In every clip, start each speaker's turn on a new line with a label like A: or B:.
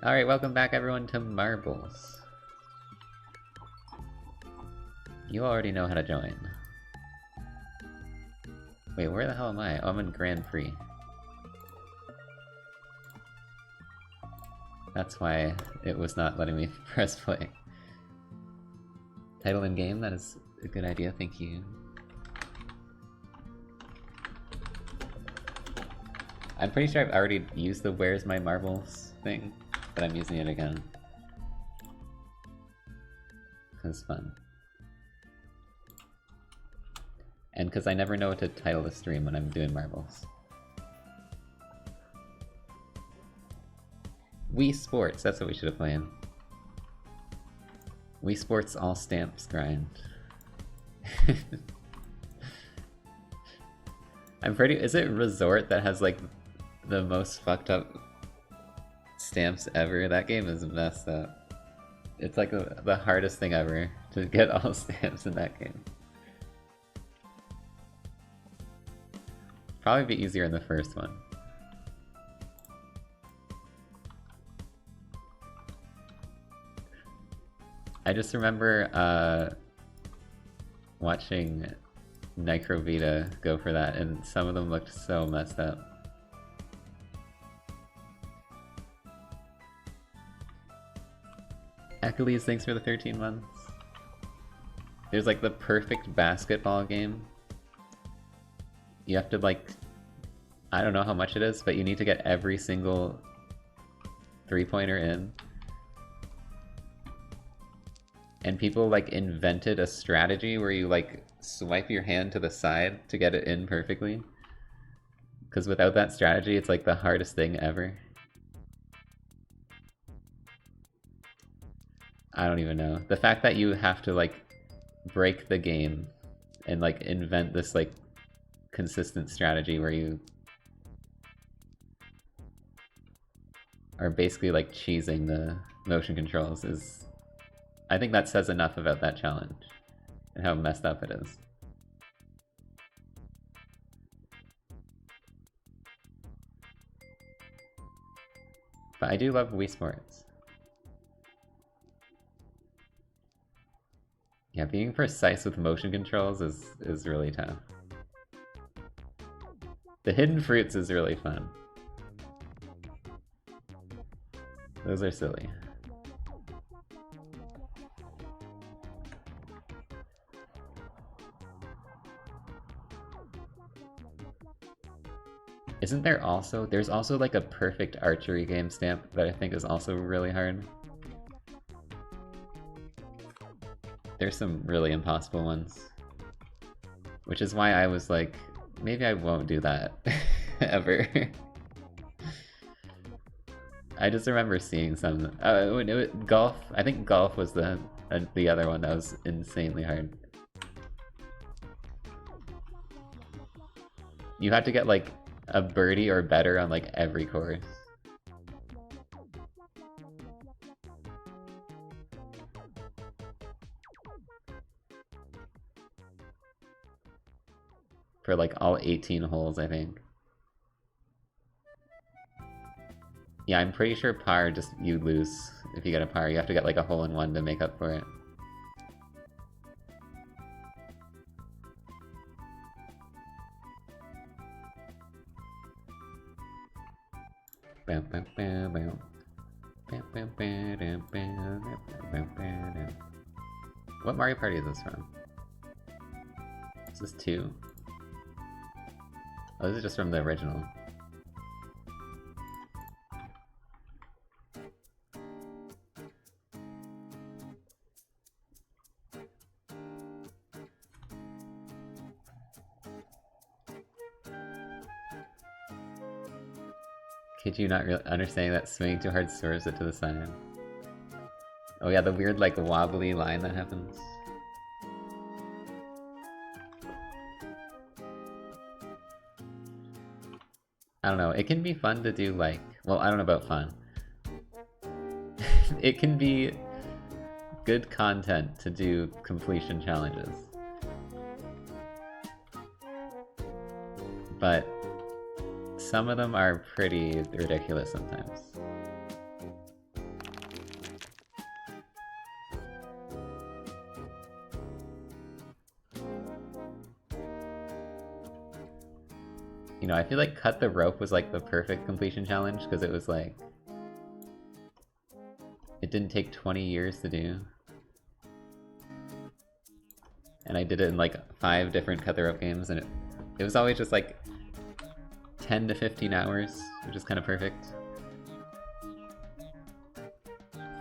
A: Alright, welcome back everyone to Marbles. You already know how to join. Wait, where the hell am I? Oh, I'm in Grand Prix. That's why it was not letting me press play. Title in game? That is a good idea, thank you. I'm pretty sure I've already used the Where's My Marbles thing, but I'm using it again. It's fun. And because I never know what to title the stream when I'm doing marbles. Wii Sports, that's what we should have played. Wii Sports all stamps grind. I'm pretty... Is it Resort that has like the most fucked up stamps ever? That game is messed up. It's like the hardest thing ever to get all stamps in that game. Probably be easier in the first one. I just remember watching Necrovita go for that, and some of them looked so messed up. Achilles, thanks for the 13 months. There's like the perfect basketball game. You have to like, I don't know how much it is, but you need to get every single three-pointer in. And people like invented a strategy where you like swipe your hand to the side to get it in perfectly. Because without that strategy, it's like the hardest thing ever. I don't even know. The fact that you have to like break the game and like invent this like consistent strategy where you are basically like cheesing the motion controls is... I think that says enough about that challenge and how messed up it is. But I do love Wii Sports. Yeah, being precise with motion controls is really tough. The hidden fruits is really fun. Those are silly. Isn't there also... There's also like a perfect archery game stamp that I think is also really hard. There's some really impossible ones. Which is why I was like, maybe I won't do that ever. I just remember seeing some... golf. I think golf was the other one that was insanely hard. You had to get like a birdie or better on like every course. For like all 18 holes, I think. Yeah, I'm pretty sure par just you lose if you get a par. You have to get like a hole-in-one to make up for it. What Mario Party is this from? Is this 2? Oh, this is just from the original. Kid you not really understanding that swinging too hard swerves it to the side. Oh yeah, the weird like wobbly line that happens. I don't know, it can be fun to do like... Well, I don't know about fun. It can be good content to do completion challenges. But some of them are pretty ridiculous sometimes. You know, I feel like Cut the Rope was like the perfect completion challenge because it was like... It didn't take 20 years to do. And I did it in like 5 different Cut the Rope games, and it was always just like 10 to 15 hours, which is kind of perfect.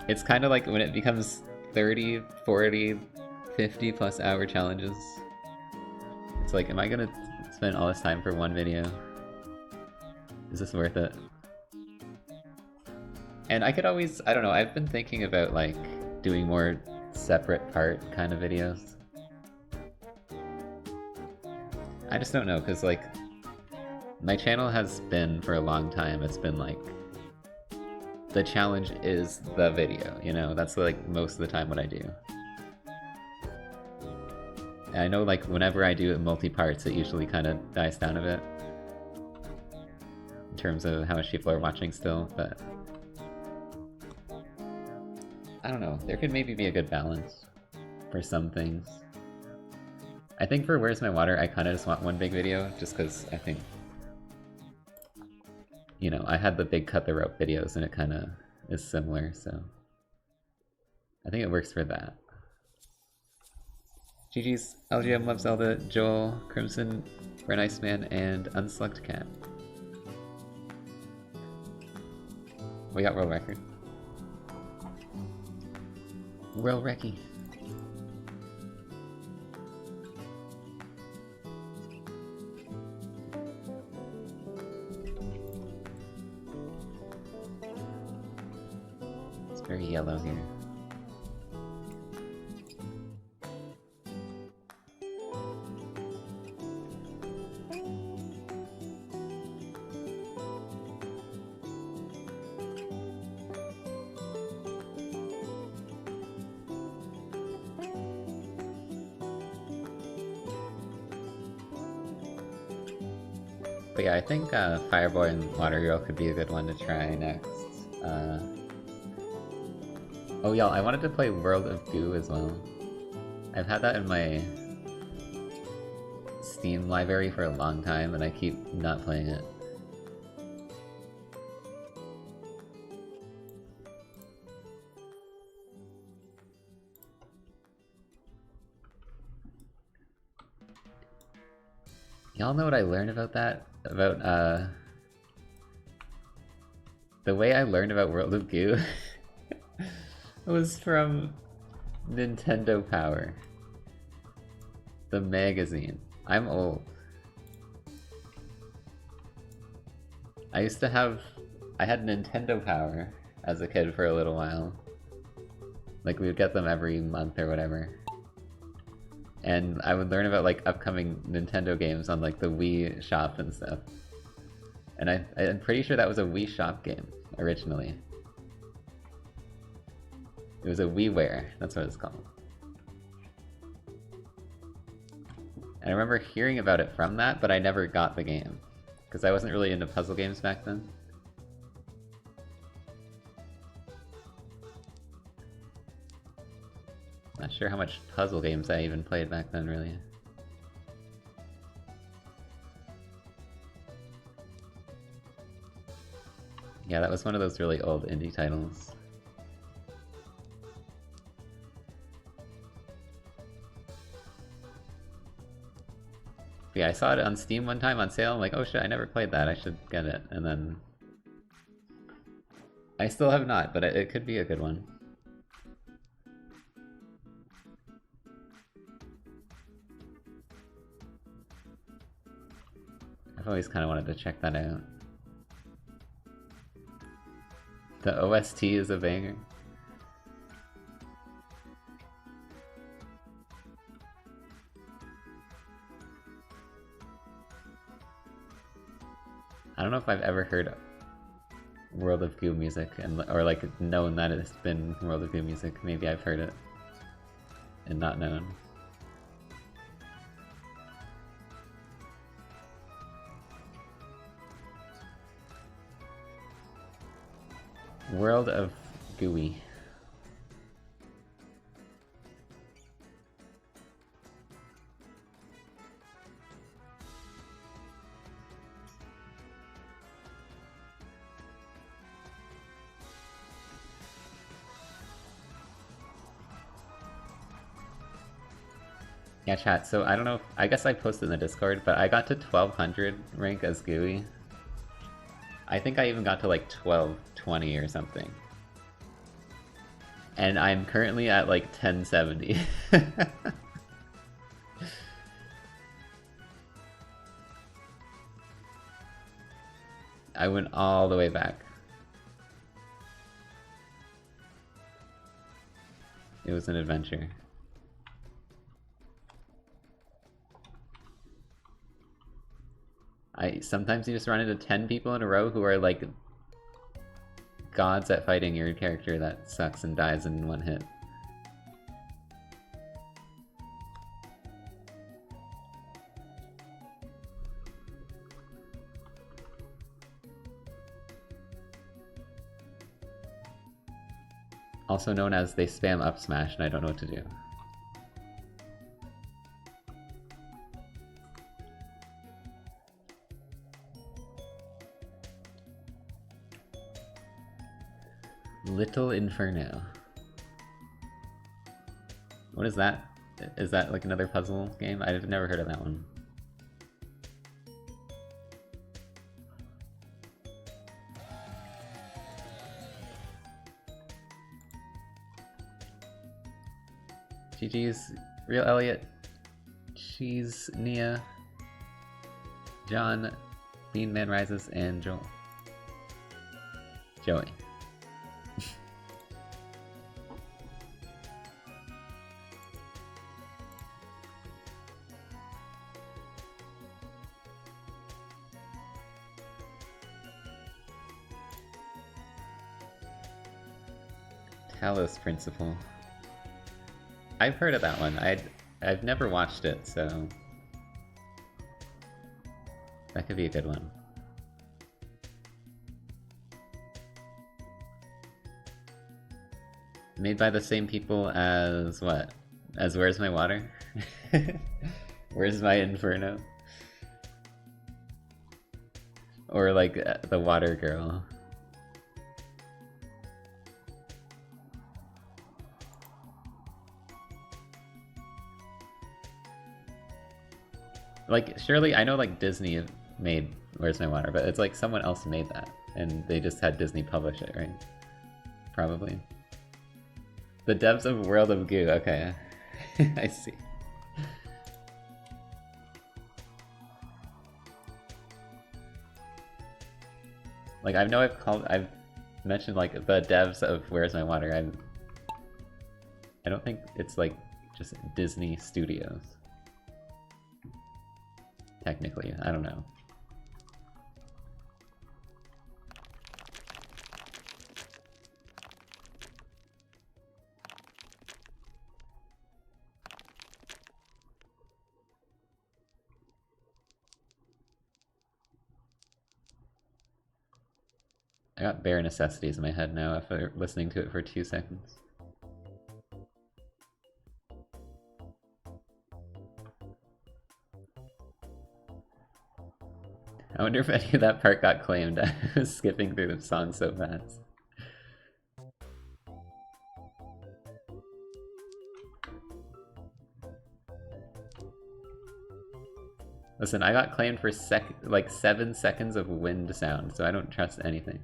A: It's kind of like when it becomes 30, 40, 50 plus hour challenges. It's like, am I gonna spend all this time for one video? Is this worth it? And I could always, I don't know, I've been thinking about like doing more separate part kind of videos. I just don't know, because like my channel has been for a long time, it's been like the challenge is the video, you know? That's like most of the time what I do. And I know like whenever I do it multi-parts, it usually kind of dies down a bit in terms of how much people are watching still, but I don't know, there could maybe be a good balance for some things. I think for Where's My Water, I kind of just want one big video, just because I think, you know, I had the big Cut the Rope videos and it kind of is similar, so I think it works for that. GG's, LGM Love Zelda, Joel, Crimson, Brent Iceman, and Unslugged Cat. We got world record. World Recce. It's very yellow here. But yeah, I think Fireboy and Water Girl could be a good one to try next. Oh yeah, I wanted to play World of Goo as well. I've had that in my Steam library for a long time and I keep not playing it. Y'all know what I learned about that? About, the way I learned about World of Goo was from Nintendo Power. The magazine. I'm old. I had Nintendo Power as a kid for a little while. Like, we would get them every month or whatever. And I would learn about like upcoming Nintendo games on like the Wii shop and stuff. And I'm pretty sure that was a Wii shop game originally. It was a WiiWare, that's what it's called. And I remember hearing about it from that, but I never got the game. Because I wasn't really into puzzle games back then. Not sure how much puzzle games I even played back then, really. Yeah, that was one of those really old indie titles. But yeah, I saw it on Steam one time on sale, I'm like, oh shit, I never played that, I should get it, and then... I still have not, but it could be a good one. I've always kind of wanted to check that out. The OST is a banger. I don't know if I've ever heard World of Goo music or like known that it's been World of Goo music. Maybe I've heard it and not known. World of Gooey. Yeah, chat. So I don't know. I guess I posted in the Discord, but I got to 1200 rank as GUI. I think I even got to like 1220 or something. And I'm currently at like 1070. I went all the way back. It was an adventure. Sometimes you just run into 10 people in a row who are like gods at fighting your character that sucks and dies in one hit. Also known as they spam up smash and I don't know what to do. Little Inferno. What is that? Is that like another puzzle game? I've never heard of that one. GG's, Real Elliot, Cheese, Nia, John, Bean Man Rises, and Joel. Joey. Talos Principle. I've heard of that one. I've never watched it, so that could be a good one. Made by the same people as what? As Where's My Water? Where's My Inferno? Or like the Water Girl. Like, surely, I know like Disney made Where's My Water, but it's like someone else made that, and they just had Disney publish it, right? Probably. The devs of World of Goo, okay. I see. Like, I've mentioned like the devs of Where's My Water, I don't think it's like just Disney Studios. Technically, I don't know. I got Bare Necessities in my head now after listening to it for 2 seconds. I wonder if any of that part got claimed. I was skipping through the song so fast. Listen, I got claimed for like 7 seconds of wind sound, so I don't trust anything.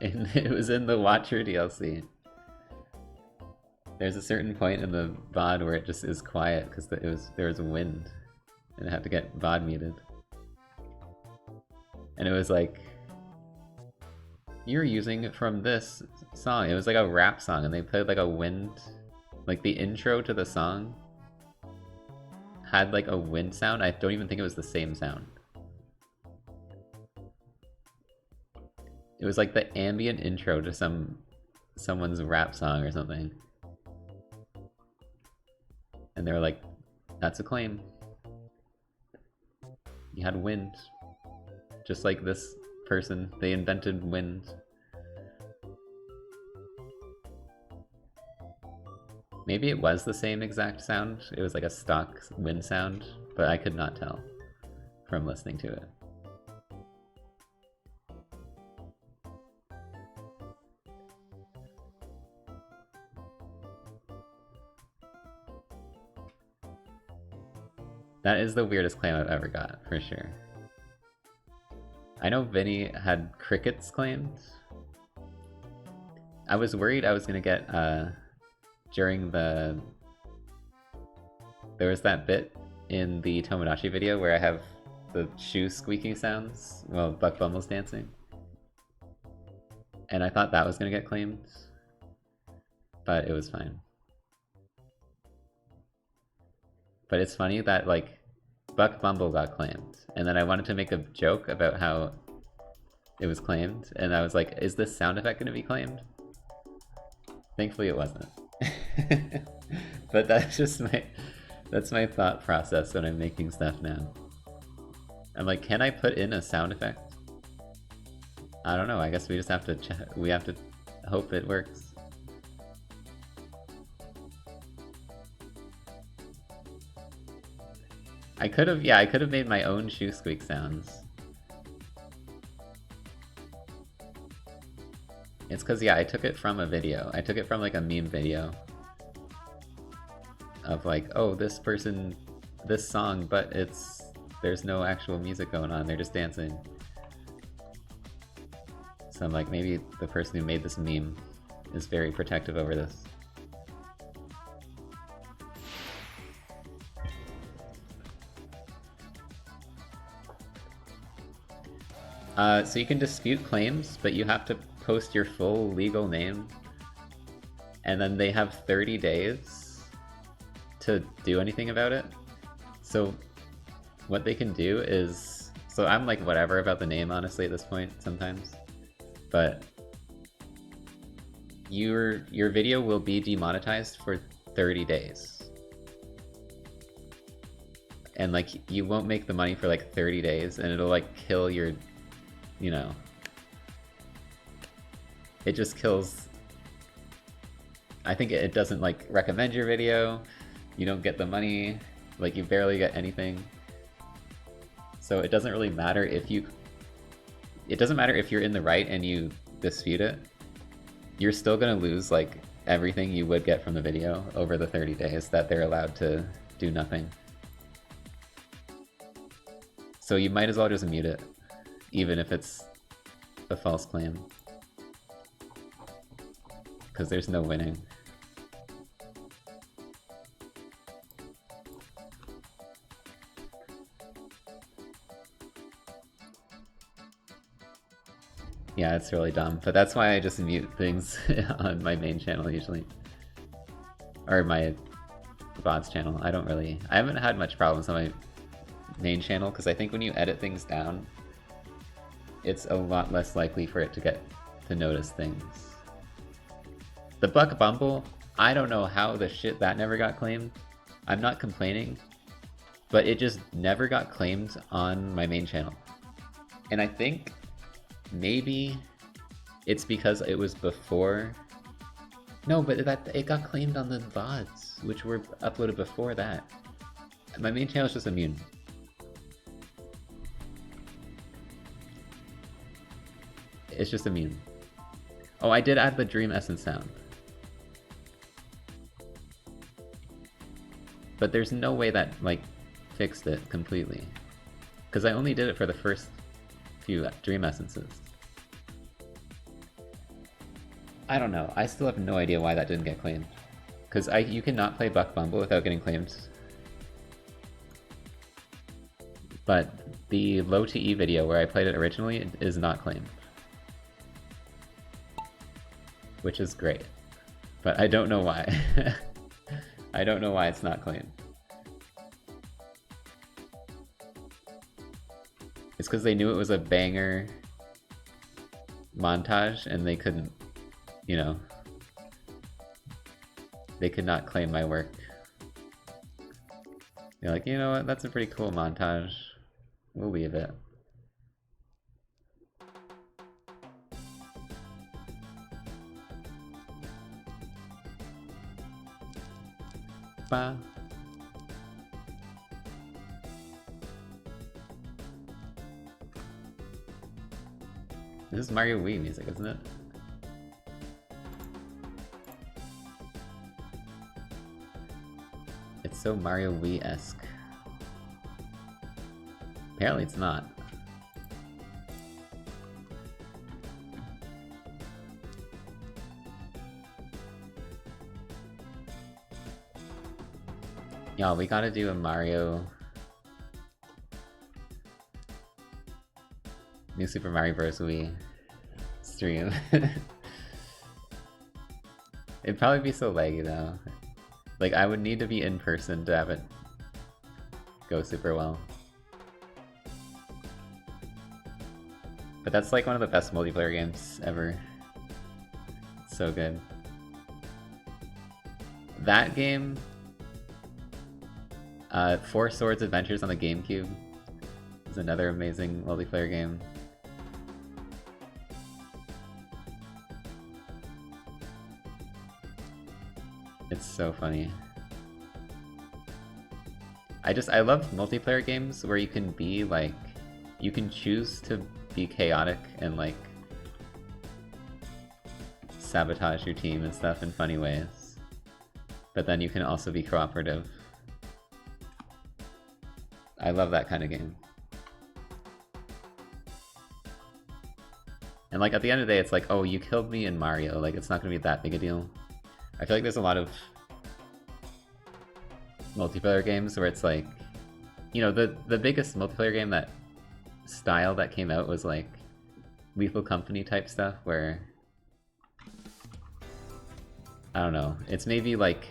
A: And it was in the Watcher DLC. There's a certain point in the VOD where it just is quiet because there was wind, and I had to get VOD muted. And it was like, you're using it from this song. It was like a rap song, and they played like a wind, like the intro to the song had like a wind sound. I don't even think it was the same sound. It was like the ambient intro to someone's rap song or something. And they were like, that's a claim. You had wind. Just like this person, they invented wind. Maybe it was the same exact sound. It was like a stock wind sound, but I could not tell from listening to it. That is the weirdest claim I've ever got, for sure. I know Vinny had crickets claimed. I was worried I was gonna get, during the... There was that bit in the Tomodachi video where I have the shoe squeaking sounds while Buck Bumble's dancing. And I thought that was gonna get claimed, but it was fine. But it's funny that, like, Buck Bumble got claimed, and then I wanted to make a joke about how it was claimed, and I was like, is this sound effect gonna be claimed? Thankfully it wasn't. But that's my thought process when I'm making stuff now. I'm like, can I put in a sound effect? I don't know, I guess we just have to we have to hope it works. I could have made my own shoe squeak sounds. It's cause I took it from a video. I took it from like a meme video. Of like, oh, this song, but there's no actual music going on, they're just dancing. So I'm like, maybe the person who made this meme is very protective over this. So you can dispute claims, but you have to post your full legal name, and then they have 30 days to do anything about it. So what they can do is... So I'm like whatever about the name, honestly, at this point, sometimes. But your video will be demonetized for 30 days. And like, you won't make the money for like 30 days, and it'll like kill your... You know, it just kills... I think it doesn't like recommend your video, you don't get the money, like you barely get anything. So it doesn't really matter if you... It doesn't matter if you're in the right and you dispute it, you're still gonna lose like everything you would get from the video over the 30 days that they're allowed to do nothing. So you might as well just mute it, even if it's a false claim. Because there's no winning. Yeah, it's really dumb, but that's why I just mute things on my main channel usually. Or my VODs channel. I haven't had much problems on my main channel, because I think when you edit things down, it's a lot less likely for it to get to notice things. The Buck Bumble, I don't know how the shit that never got claimed. I'm not complaining, but it just never got claimed on my main channel. And I think maybe it's because it was before... No, but it got claimed on the VODs, which were uploaded before that. My main channel is just immune. It's just immune. Oh, I did add the Dream Essence sound. But there's no way that, like, fixed it completely. Because I only did it for the first few Dream Essences. I don't know. I still have no idea why that didn't get claimed. Because you cannot play Buck Bumble without getting claimed. But the low TE video where I played it originally is not claimed. Which is great. But I don't know why. I don't know why it's not claimed. It's because they knew it was a banger montage and they couldn't, you know, they could not claim my work. They're like, you know what, that's a pretty cool montage. We'll leave it. Ba. This is Mario Wii music, isn't it? It's so Mario Wii-esque. Apparently it's not. Y'all, we gotta do a Mario... New Super Mario Bros. Wii stream. It'd probably be so laggy though. Like, I would need to be in person to have it go super well. But that's like one of the best multiplayer games ever. So good. That game... Four Swords Adventures on the GameCube is another amazing multiplayer game. It's so funny. I love multiplayer games where you can be like, you can choose to be chaotic and like sabotage your team and stuff in funny ways. But then you can also be cooperative. I love that kind of game. And like at the end of the day, it's like, oh, you killed me in Mario, like it's not gonna be that big a deal. I feel like there's a lot of multiplayer games where it's like, you know, the biggest multiplayer game that style that came out was like Lethal Company type stuff where, I don't know, it's maybe like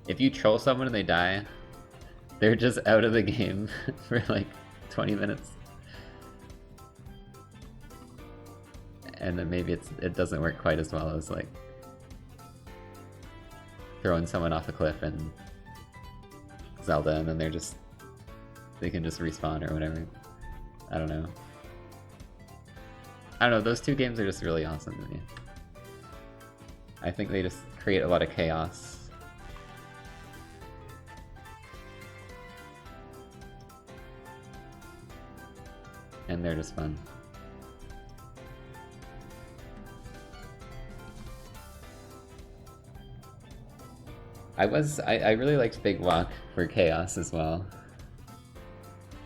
A: if you troll someone and they die, they're just out of the game for like 20 minutes. And then maybe it doesn't work quite as well as like throwing someone off a cliff in Zelda and then they can just respawn or whatever. I don't know. I don't know, those two games are just really awesome to me. I think they just create a lot of chaos. And they're just fun. I really liked Big Walk for Chaos as well.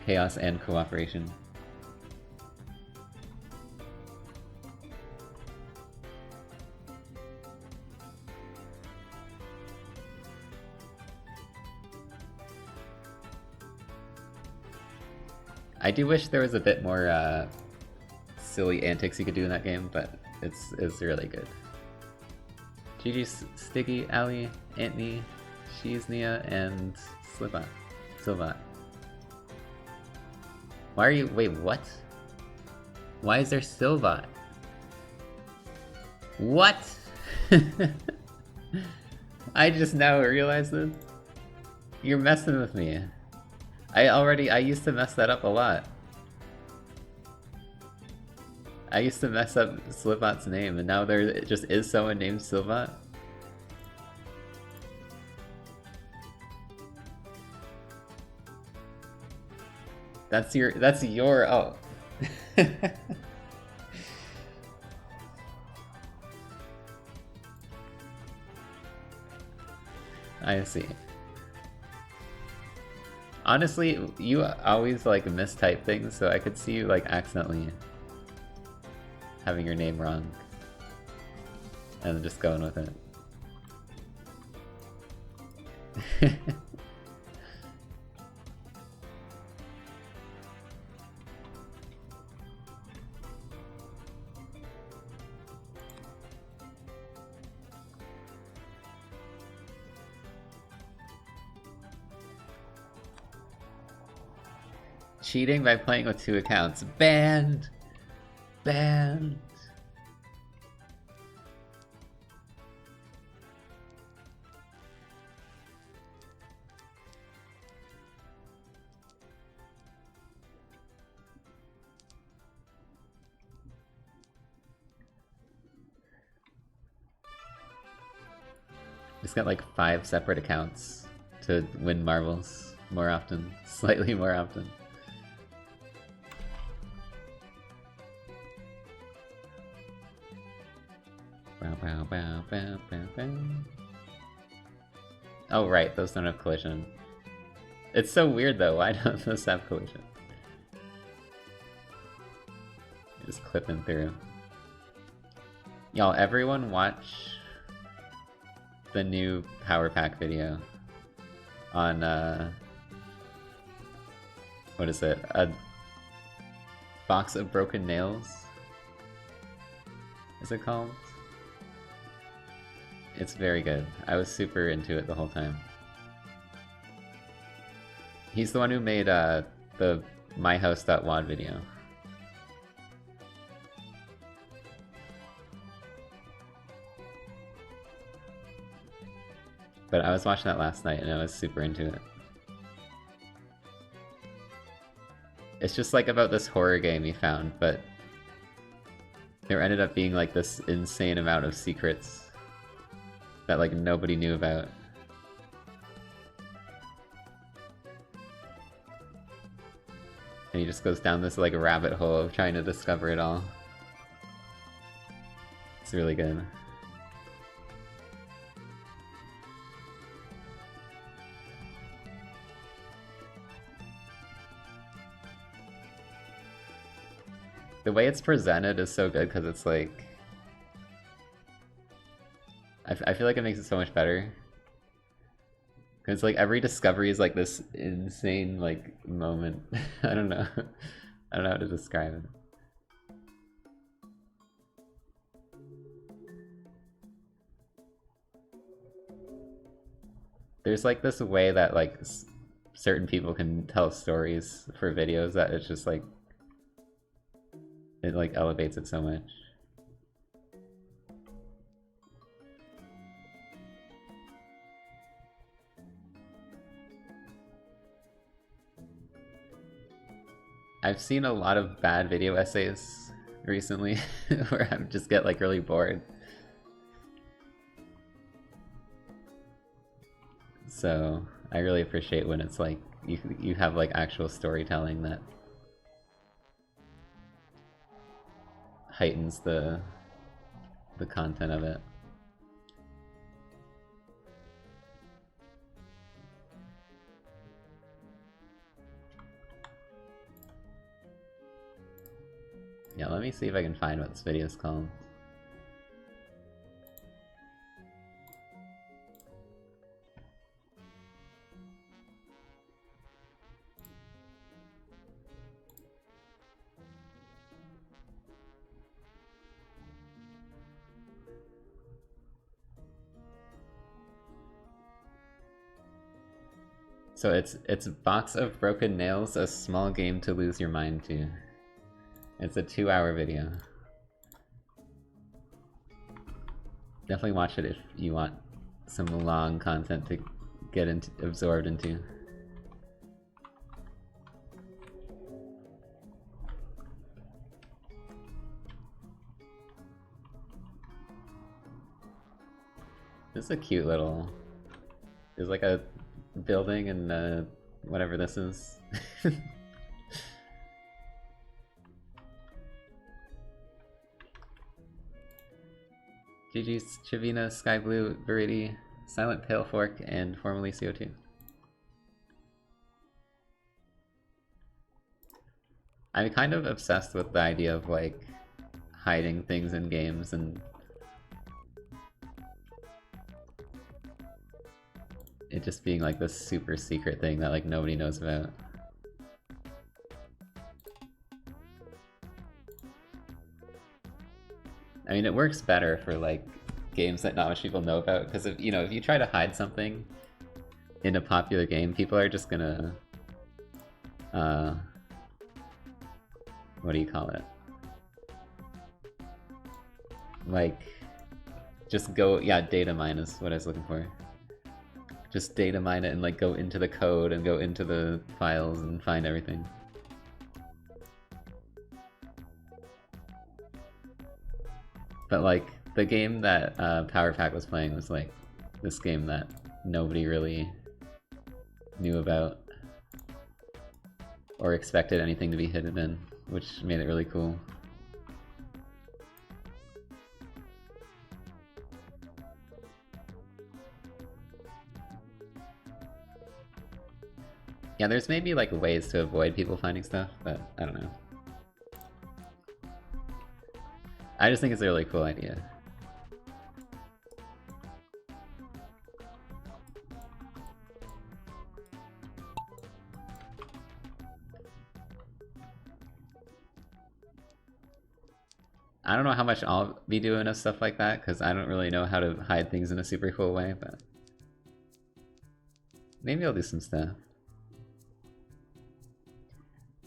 A: Chaos and cooperation. I do wish there was a bit more silly antics you could do in that game, but it's really good. GG Stiggy, Ali, Antony, Sheeznia, and Silvat. Why are you- wait, what? Why is there Silvat? What?! I just now realized this? You're messing with me. I used to mess that up a lot. I used to mess up Silvat's name, and now there just is someone named Silvat. That's your, oh. I see. Honestly, you always like mistype things, so I could see you like accidentally having your name wrong and then just going with it. Cheating by playing with 2 accounts. Banned! Banned! Just got like 5 separate accounts to win marbles more often. Slightly more often. Oh right, those don't have collision. It's so weird though, why don't those have collision? Just clipping through. Y'all, everyone watch the new Power Pack video on, what is it? A Box of Broken Nails? Is it called? It's very good. I was super into it the whole time. He's the one who made the myhouse.wad video. But I was watching that last night and I was super into it. It's just like about this horror game he found, but there ended up being like this insane amount of secrets that like nobody knew about. And he just goes down this like rabbit hole of trying to discover it all. It's really good. The way it's presented is so good because it's like... I feel like it makes it so much better. Because like every discovery is like this insane like moment. I don't know. I don't know how to describe it. There's like this way that like certain people can tell stories for videos that it's just like... It like elevates it so much. I've seen a lot of bad video essays recently where I just get like really bored. So I really appreciate when it's like you have like actual storytelling that heightens the content of it. Yeah, let me see if I can find what this video is called. So it's Box of Broken Nails, a small game to lose your mind to. It's a 2-hour video. Definitely watch it if you want some long content to get absorbed into. This is a cute little... There's like a building and whatever this is. GG's Chivina, Skyblue, Viridi, Silent Pale Fork, and formerly CO2. I'm kind of obsessed with the idea of like hiding things in games and it just being like this super secret thing that like nobody knows about. I mean, it works better for like games that not much people know about, because if if you try to hide something in a popular game, people are just gonna what do you call it? Like just go, yeah, data mine is what I was looking for. Just data mine it and like go into the code and go into the files and find everything. But like the game that Power Pack was playing was like this game that nobody really knew about or expected anything to be hidden in, which made it really cool. Yeah, there's maybe like ways to avoid people finding stuff, but I don't know. I just think it's a really cool idea. I don't know how much I'll be doing of stuff like that, because I don't really know how to hide things in a super cool way, but maybe I'll do some stuff.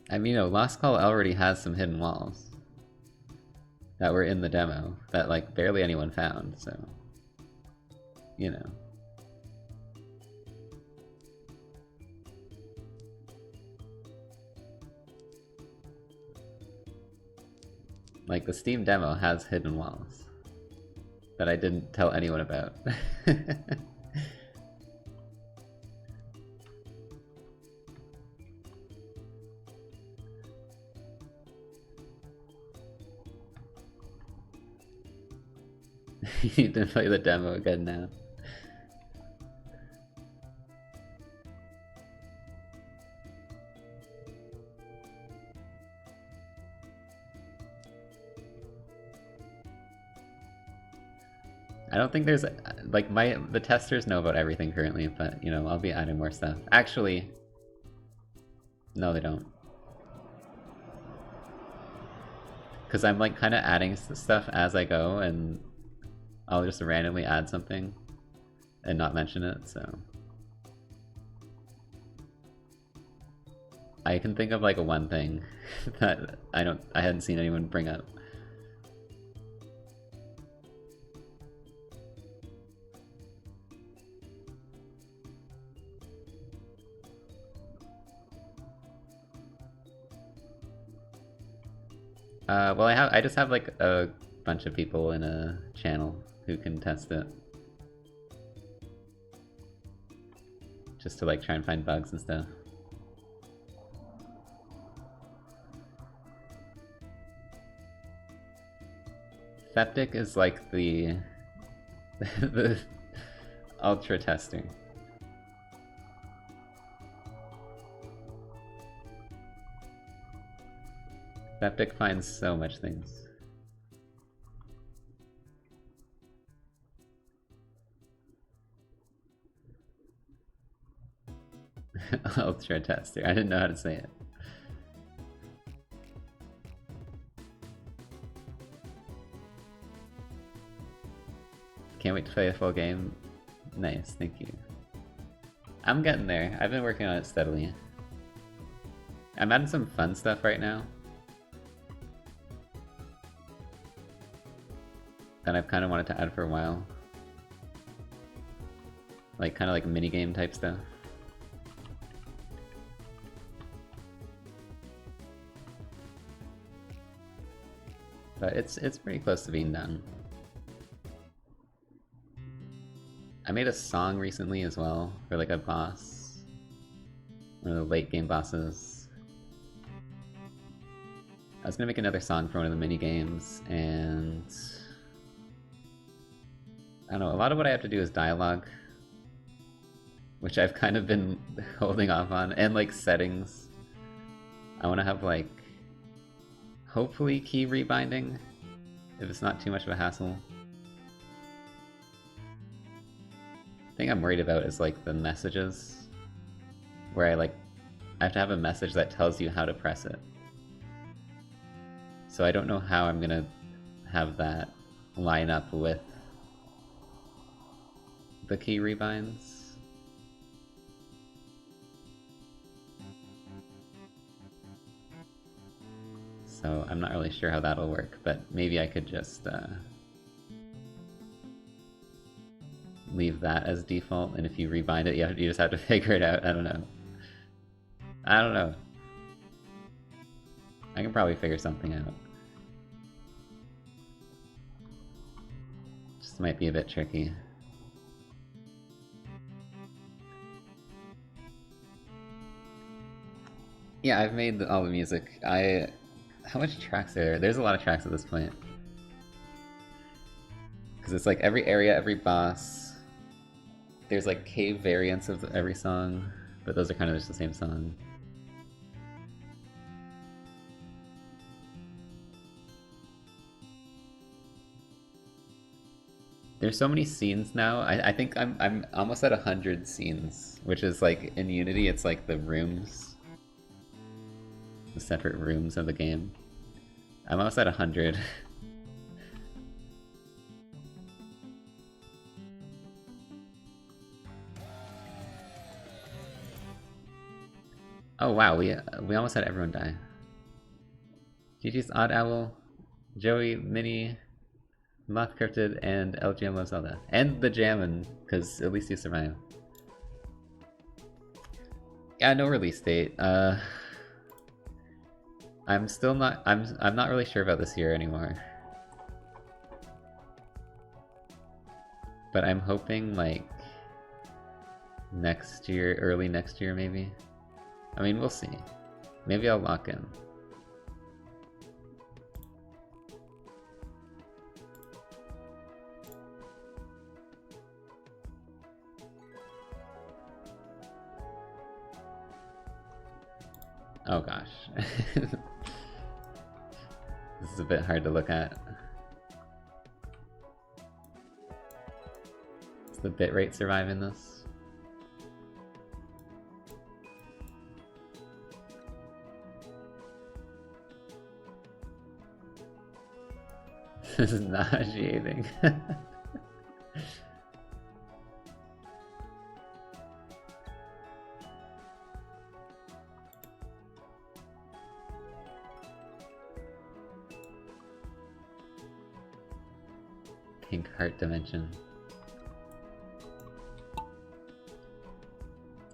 A: I mean, Lost Call already has some hidden walls that were in the demo that, like, barely anyone found, so, you know. Like, the Steam demo has hidden walls that I didn't tell anyone about. You need to play the demo again now. I don't think there's, like, the testers know about everything currently, but, you know, I'll be adding more stuff. Actually, no, they don't. Because I'm, like, kind of adding stuff as I go, and I'll just randomly add something and not mention it, so. I can think of, like, one thing that I hadn't seen anyone bring up. Well, I just have, like, a bunch of people in a channel who can test it. Just to, like, try and find bugs and stuff. Theptic is like the the ultra tester. Theptic finds so much things. Ultra tester. I didn't know how to say it. Can't wait to play a full game. Nice, thank you. I'm getting there. I've been working on it steadily. I'm adding some fun stuff right now that I've kind of wanted to add for a while. Like, kind of like minigame type stuff. But it's pretty close to being done. I made a song recently as well for like a boss. One of the late game bosses. I was gonna make another song for one of the mini games, and I don't know, a lot of what I have to do is dialogue, which I've kind of been holding off on, and like settings. I want to have like hopefully key rebinding if it's not too much of a hassle. The thing I'm worried about is like the messages, where I have to have a message that tells you how to press it. So I don't know how I'm gonna have that line up with the key rebinds. So I'm not really sure how that'll work, but maybe I could just leave that as default, and if you rebind it, you just have to figure it out. I don't know. I don't know. I can probably figure something out. Just might be a bit tricky. Yeah, I've made all the music. How much tracks are there? There's a lot of tracks at this point. Because it's like every area, every boss. There's like cave variants of every song, but those are kind of just the same song. There's so many scenes now. I think I'm almost at 100 scenes, which is like in Unity it's like the rooms, the separate rooms of the game. I'm almost at 100. Oh wow, we almost had everyone die. GG's Odd Owl, Joey, Minnie, Moth Cryptid, and LGM Love Zelda. And the Jammin', because at least you survived. Yeah, no release date. I'm still not I'm not really sure about this year anymore. But I'm hoping like next year, early next year maybe. I mean, we'll see. Maybe I'll lock in. Oh gosh. This is a bit hard to look at. Does the bitrate survive in this? This is nauseating. Pink heart dimension.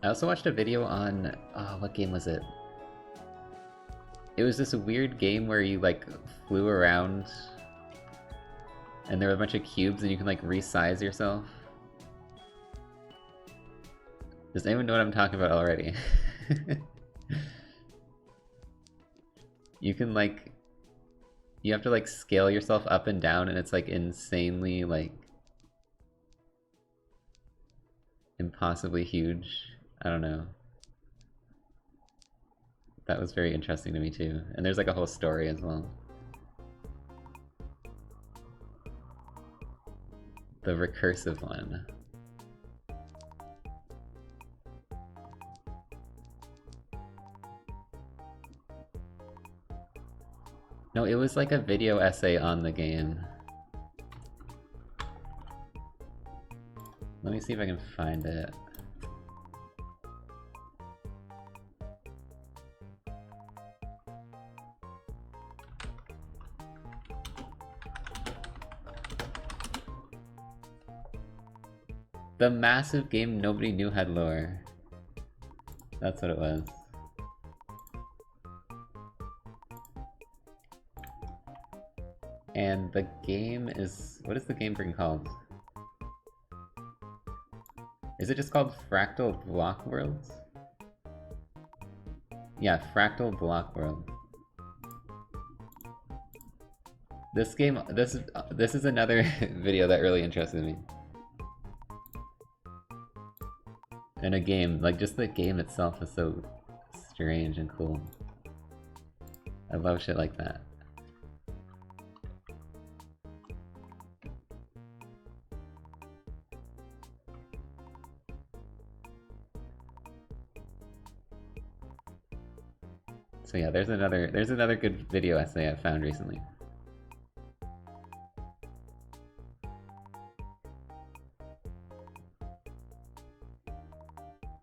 A: I also watched a video on, what game was it? It was this weird game where you like flew around and there were a bunch of cubes and you can like resize yourself. Does anyone know what I'm talking about already? You can like, you have to like scale yourself up and down and it's like insanely like impossibly huge. I don't know. That was very interesting to me too. And there's like a whole story as well. The recursive one. No, it was like a video essay on the game. Let me see if I can find it. The massive game nobody knew had lore. That's what it was. And the game is... what is the game freaking called? Is it just called Fractal Block Worlds? Yeah, Fractal Block World. This game... this is another video that really interested me. And a game, like just the game itself is so strange and cool. I love shit like that. So yeah, there's another good video essay I found recently.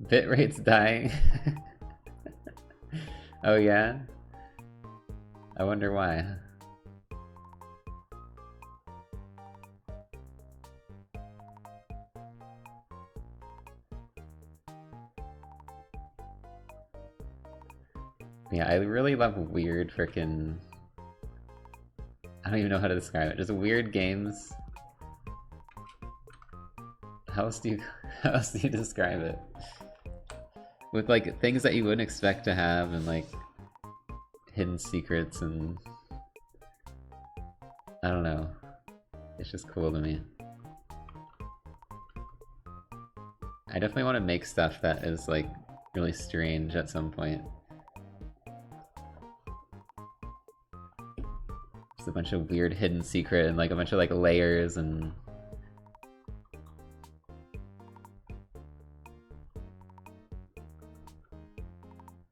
A: Bitrate's dying. Oh yeah? I wonder why. Yeah, I really love weird frickin'... I don't even know how to describe it. Just weird games. How else do you describe it? With like things that you wouldn't expect to have and like hidden secrets and I don't know. It's just cool to me. I definitely want to make stuff that is like really strange at some point. Just a bunch of weird hidden secret and like a bunch of like layers and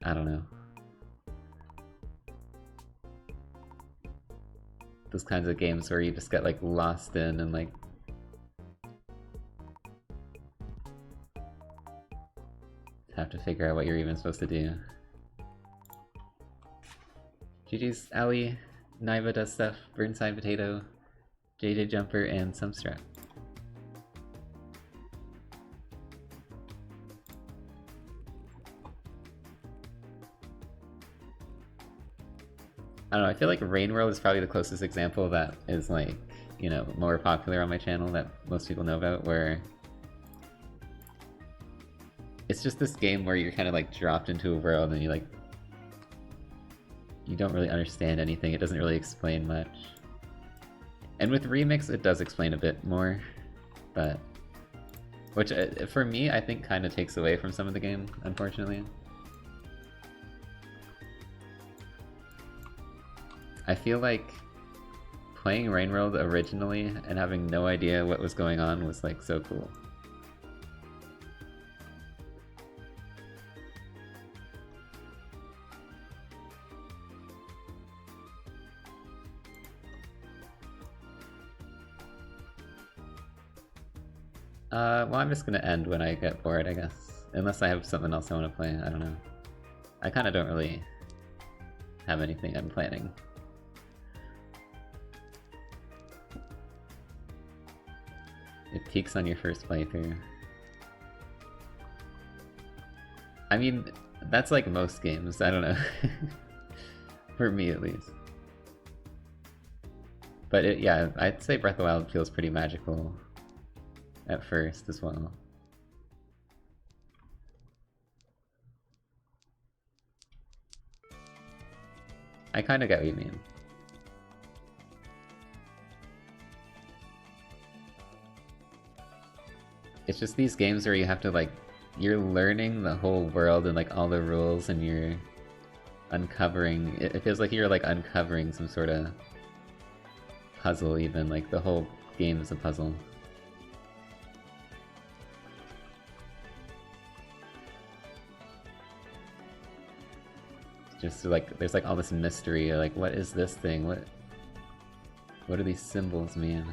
A: I don't know. Those kinds of games where you just get like lost in and like have to figure out what you're even supposed to do. GG's Ali, Naiva does stuff, Burnside Potato, JJ Jumper, and Sumstrap. I don't know, I feel like Rain World is probably the closest example that is like, you know, more popular on my channel that most people know about, where it's just this game where you're kind of like dropped into a world and you don't really understand anything, it doesn't really explain much. And with Remix it does explain a bit more, but... which, for me, I think kind of takes away from some of the game, unfortunately. I feel like playing Rain World originally and having no idea what was going on was like so cool. Well, I'm just gonna end when I get bored, I guess. Unless I have something else I want to play, I don't know. I kind of don't really have anything I'm planning. It peaks on your first playthrough. I mean, that's like most games, I don't know. For me, at least. But yeah, I'd say Breath of the Wild feels pretty magical at first as well. I kinda get what you mean. It's just these games where you have to like, you're learning the whole world and like all the rules and you're uncovering, it feels like you're like uncovering some sort of puzzle even, like the whole game is a puzzle. Just like, there's like all this mystery, like what is this thing? What do these symbols mean?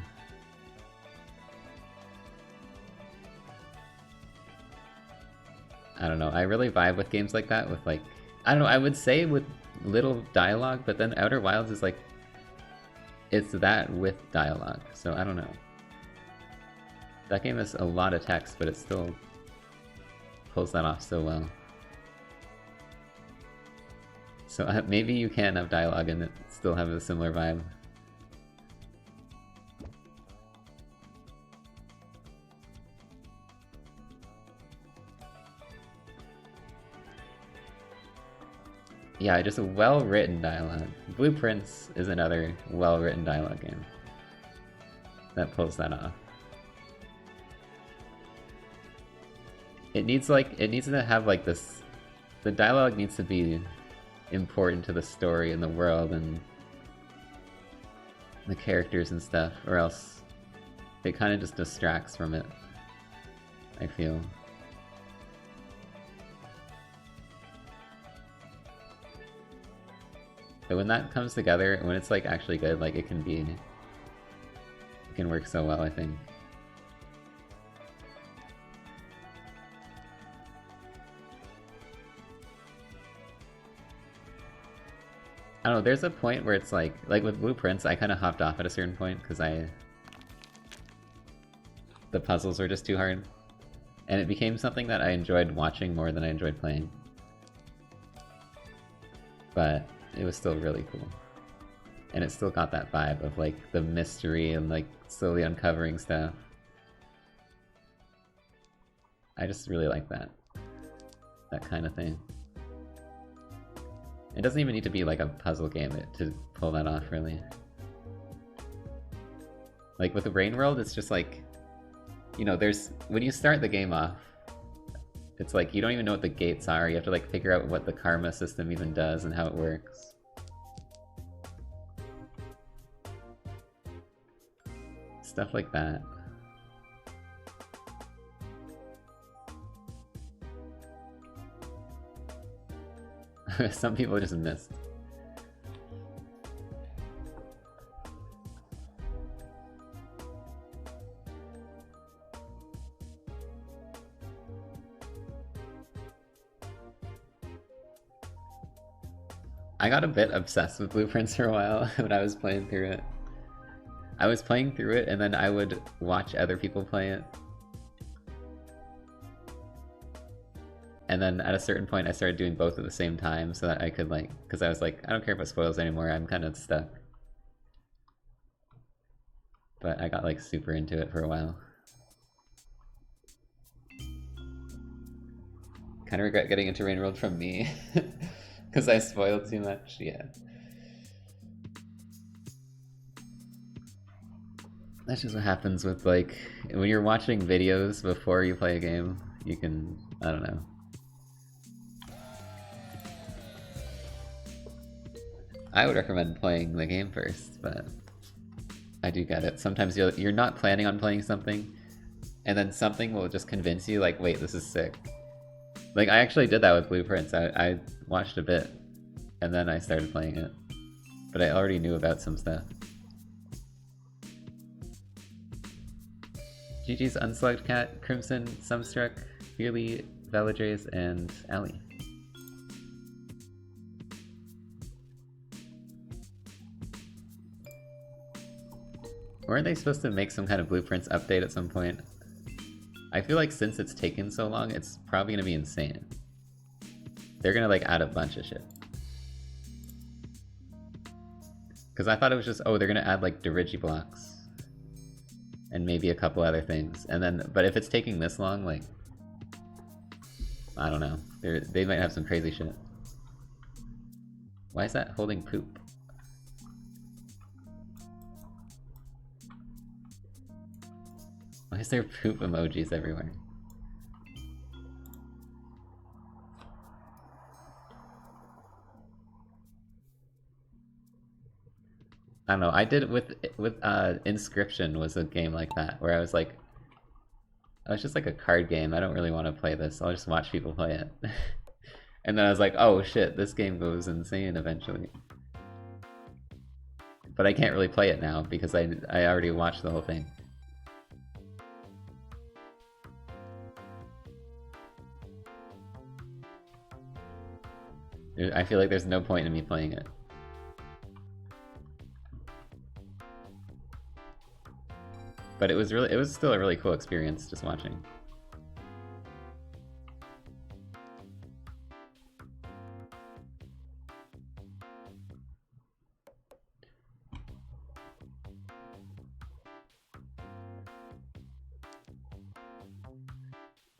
A: I don't know, I really vibe with games like that, with like, I don't know, I would say with little dialogue, but then Outer Wilds is like, it's that with dialogue, so I don't know. That game has a lot of text, but it still pulls that off so well. So maybe you can have dialogue and it still have a similar vibe. Yeah, just a well-written dialogue. Blueprints is another well-written dialogue game that pulls that off. It needs to have like this, the dialogue needs to be important to the story and the world and the characters and stuff, or else it kind of just distracts from it, I feel. But when that comes together, when it's like actually good, like it can work so well, I think. I don't know, there's a point where it's like with Blueprints, I kind of hopped off at a certain point because the puzzles were just too hard. And it became something that I enjoyed watching more than I enjoyed playing. But it was still really cool. And it still got that vibe of like the mystery and like slowly uncovering stuff. I just really like that kind of thing. It doesn't even need to be like a puzzle game to pull that off, really. Like with the Rain World, it's just like, you know, when you start the game off, it's like you don't even know what the gates are, you have to like figure out what the karma system even does and how it works. Stuff like that. Some people just missed. I got a bit obsessed with Blueprints for a while when I was playing through it. I was playing through it and then I would watch other people play it. And then at a certain point I started doing both at the same time so that I could like, because I was like, I don't care if it spoils anymore, I'm kind of stuck. But I got like super into it for a while. Kind of regret getting into Rain World from me. Because I spoiled too much, yeah. That's just what happens with like, when you're watching videos before you play a game, you can, I don't know. I would recommend playing the game first, but I do get it. Sometimes you're not planning on playing something, and then something will just convince you, like, wait, this is sick. Like, I actually did that with Blueprints. I watched a bit, and then I started playing it. But I already knew about some stuff. GG's Unslugged Cat, Crimson, Sumstruck, Fearly, Valadrace, and Ali. Weren't they supposed to make some kind of Blueprints update at some point? I feel like since it's taken so long, it's probably gonna be insane. They're gonna like add a bunch of shit. Because I thought it was just, oh, they're gonna add like Digiblocks. And maybe a couple other things. And then, but if it's taking this long, like, I don't know. They might have some crazy shit. Why is that holding poop? Why is there poop emojis everywhere? I don't know, I did with Inscription was a game like that, where I was like, oh, it's just like a card game, I don't really want to play this, I'll just watch people play it. And then I was like, oh shit, this game goes insane eventually. But I can't really play it now, because I already watched the whole thing. I feel like there's no point in me playing it. But it was still a really cool experience just watching.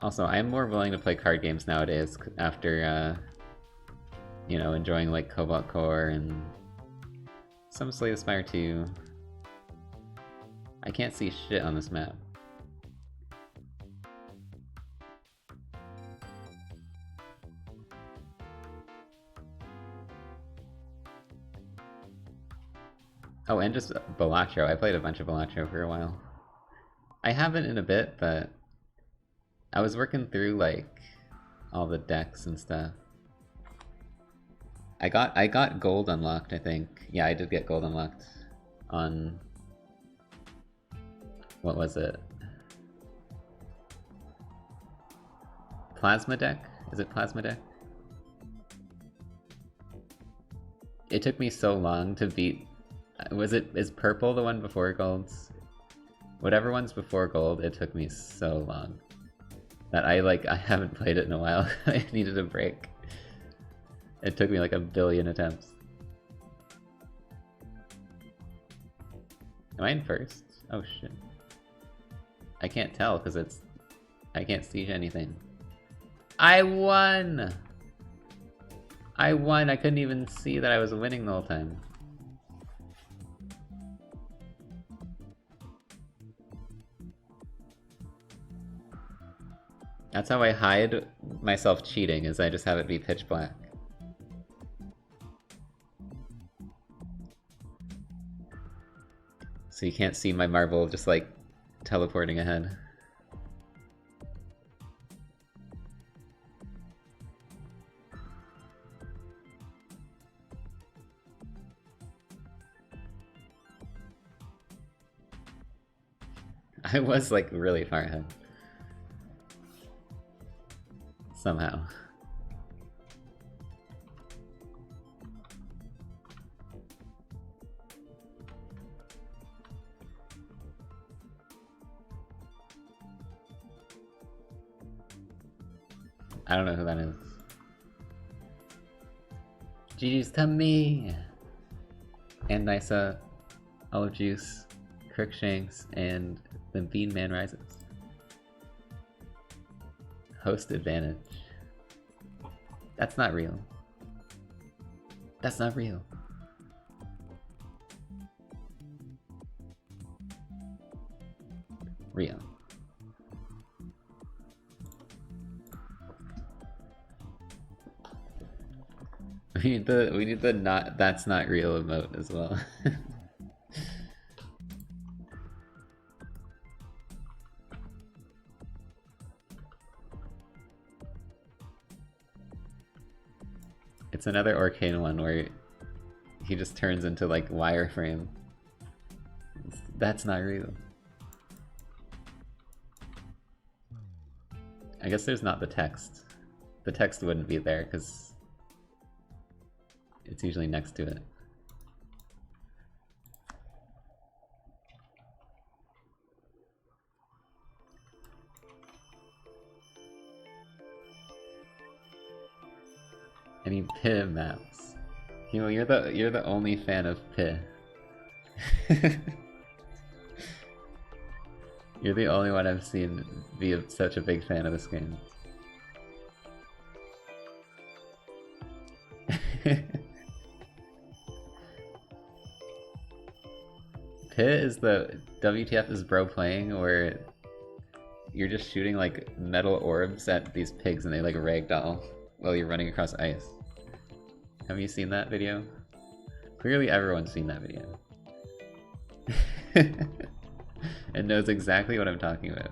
A: Also, I am more willing to play card games nowadays after, you know, enjoying like Cobalt Core and some Slay the Spire 2. I can't see shit on this map. Oh, and just Balatro. I played a bunch of Balatro for a while. I haven't in a bit, but I was working through like all the decks and stuff. I got gold unlocked, I think. Yeah, I did get gold unlocked on, what was it? Plasma deck? Is it Plasma deck? It took me so long to beat. Is purple the one before gold's? Whatever one's before gold, it took me so long that I haven't played it in a while. I needed a break. It took me like a billion attempts. Am I in first? Oh shit. I can't tell because I can't see anything. I won! I won! I couldn't even see that I was winning the whole time. That's how I hide myself cheating, is I just have it be pitch black. So you can't see my marble just like teleporting ahead. I was like really far ahead. Somehow. I don't know who that is. GG's to me! And Nysa, Olive Juice, Crookshanks, and the Bean Man Rises. Host advantage. That's not real. That's not real. Real. We need the not that's not real emote as well. It's another Arcane one where he just turns into like wireframe. That's not real. I guess there's not the text. The text wouldn't be there because it's usually next to it. Any Pih maps? You know, you're the only fan of Pih. You're the only one I've seen be such a big fan of this game. Pih is the WTF is bro playing where you're just shooting like metal orbs at these pigs and they like ragdoll while you're running across ice. Have you seen that video? Clearly everyone's seen that video. And knows exactly what I'm talking about.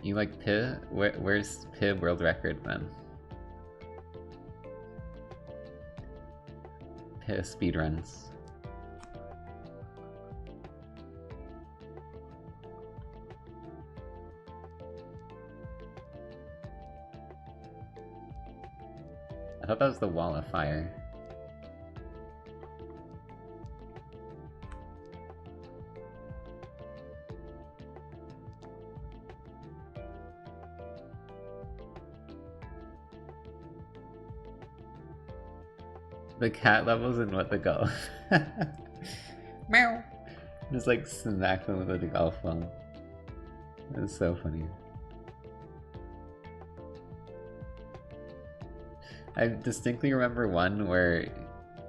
A: You like Pih? Where's Pih world record then? Pih speedruns. I thought that was the wall of fire. The cat levels and what the golf. Meow. Just like smack them with a golf ball. That's so funny. I distinctly remember one where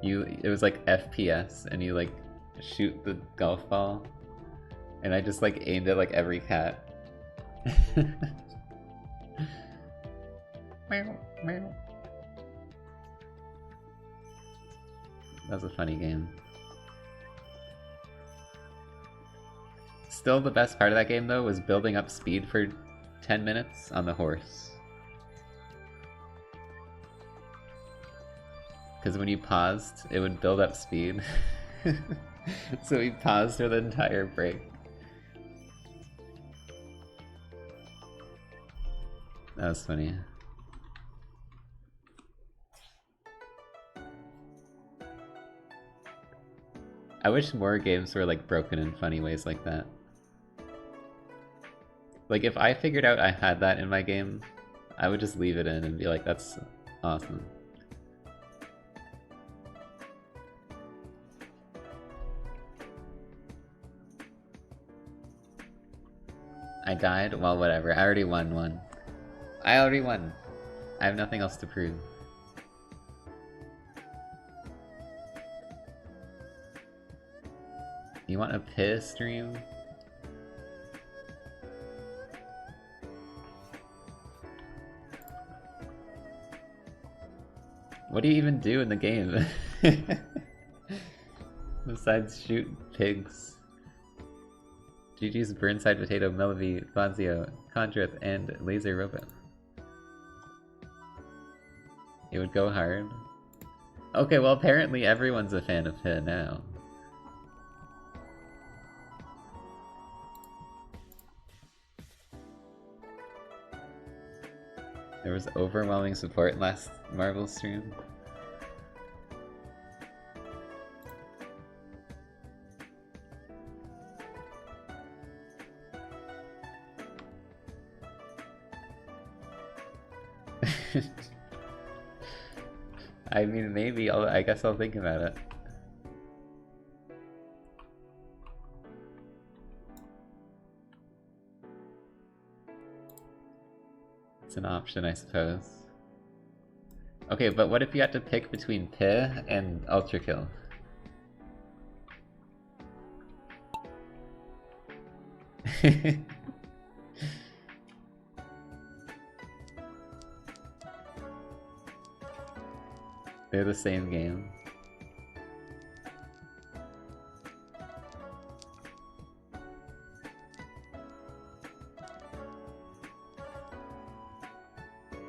A: it was like FPS and you like shoot the golf ball and I just like aimed at like every cat. Meow, meow. That was a funny game. Still the best part of that game though was building up speed for 10 minutes on the horse. Because when you paused, it would build up speed. So we paused for the entire break. That was funny. I wish more games were like broken in funny ways like that. Like if I figured out I had that in my game, I would just leave it in and be like, that's awesome. I died? Well, whatever. I already won one. I already won. I have nothing else to prove. You want a Pih stream? What do you even do in the game? Besides shoot pigs. GG's Burnside Potato, Melody, Fonzio, Condrith, and Laser Robot. It would go hard. Okay, well apparently everyone's a fan of Pit now. There was overwhelming support last Marvel stream. I mean, maybe. I guess I'll think about it. It's an option, I suppose. Okay, but what if you had to pick between Pih and Ultra Kill? They're the same game.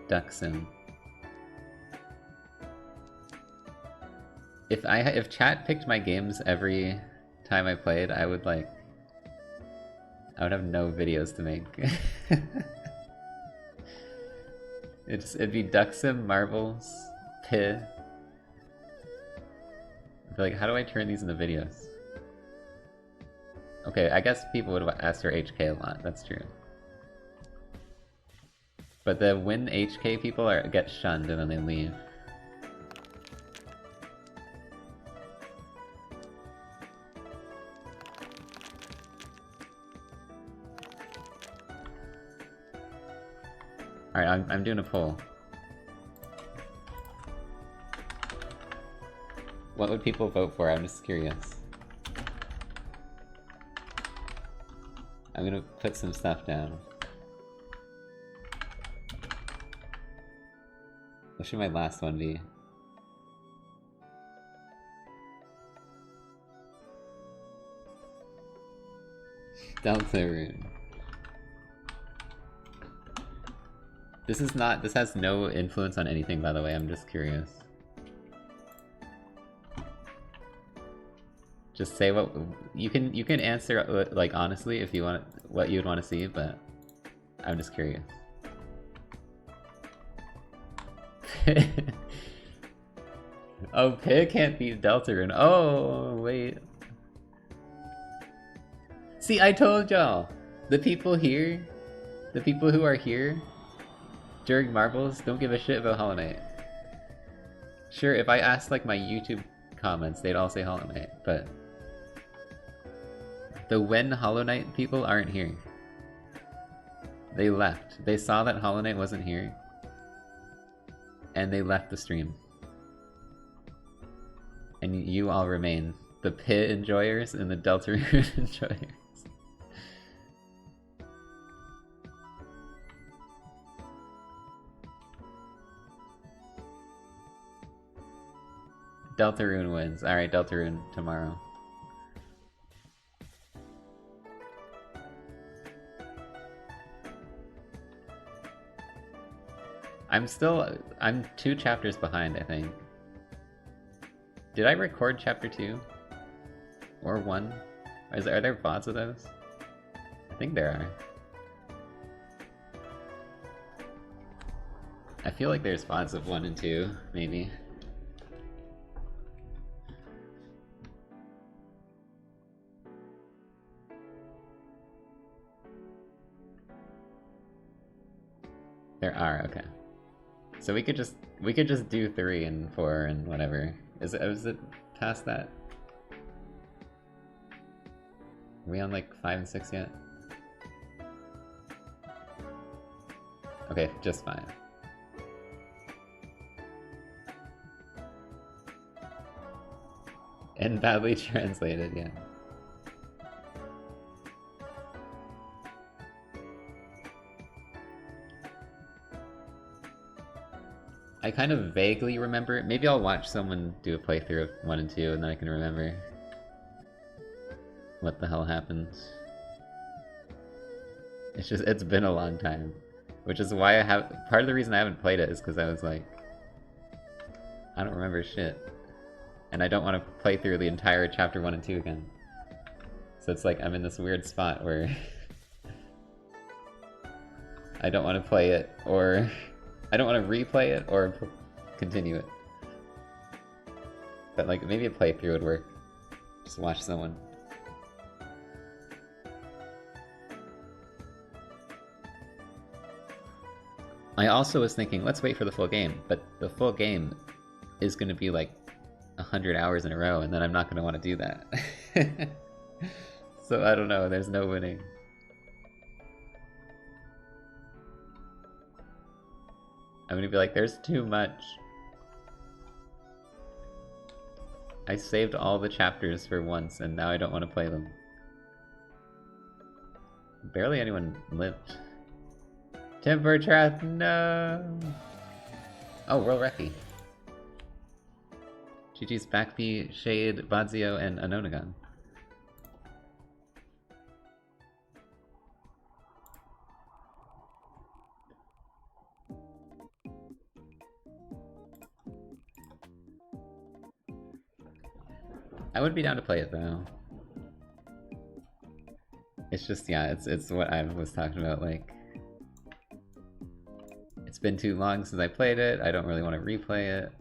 A: Duck Sim. If chat picked my games every time I played, I would have no videos to make. It'd be Duck Sim, Marbles, Pih. I'd be like, how do I turn these into videos? Okay, I guess people would ask for HK a lot, that's true. But the when HK people get shunned and then they leave. Alright, I'm doing a poll. What would people vote for? I'm just curious. I'm gonna put some stuff down. What should my last one be? Deltarune. This has no influence on anything, by the way, I'm just curious. Just say what you can answer like honestly if you want what you'd want to see, but I'm just curious. Oh, Pig can't beat Deltarune. Oh, wait. See, I told y'all. The people here, the people who are here during Marbles don't give a shit about Hollow Knight. Sure, if I asked like my YouTube comments, they'd all say Hollow Knight, but the when Hollow Knight people aren't here. They left. They saw that Hollow Knight wasn't here, and they left the stream. And you all remain. The Pit enjoyers and the Deltarune enjoyers. Deltarune wins. Alright, Deltarune tomorrow. I'm 2 chapters behind, I think. Did I record chapter 2? Or 1? Are there VODs of those? I think there are. I feel like there's VODs of 1 and 2, maybe. There are, okay. So we could just do 3 and 4 and whatever. Is it past that? Are we on like 5 and 6 yet? Okay, just 5. And badly translated, yeah. I kind of vaguely remember it. Maybe I'll watch someone do a playthrough of 1 and 2 and then I can remember what the hell happens. it's been a long time. Which is why part of the reason I haven't played it is because I was like, I don't remember shit. And I don't want to play through the entire chapter 1 and 2 again. So it's like I'm in this weird spot where I don't want to play it, or I don't want to replay it, or continue it. But like, maybe a playthrough would work. Just watch someone. I also was thinking, let's wait for the full game, but the full game is going to be like 100 hours in a row, and then I'm not going to want to do that. So I don't know, there's no winning. I'm going to be like, there's too much. I saved all the chapters for once, and now I don't want to play them. Barely anyone lived. Timber Trath, no! Oh, World Recky. GG's Backbee, Shade, Badzio, and Anonagon. I would be down to play it though. It's just, yeah, it's what I was talking about, like, it's been too long since I played it, I don't really want to replay it.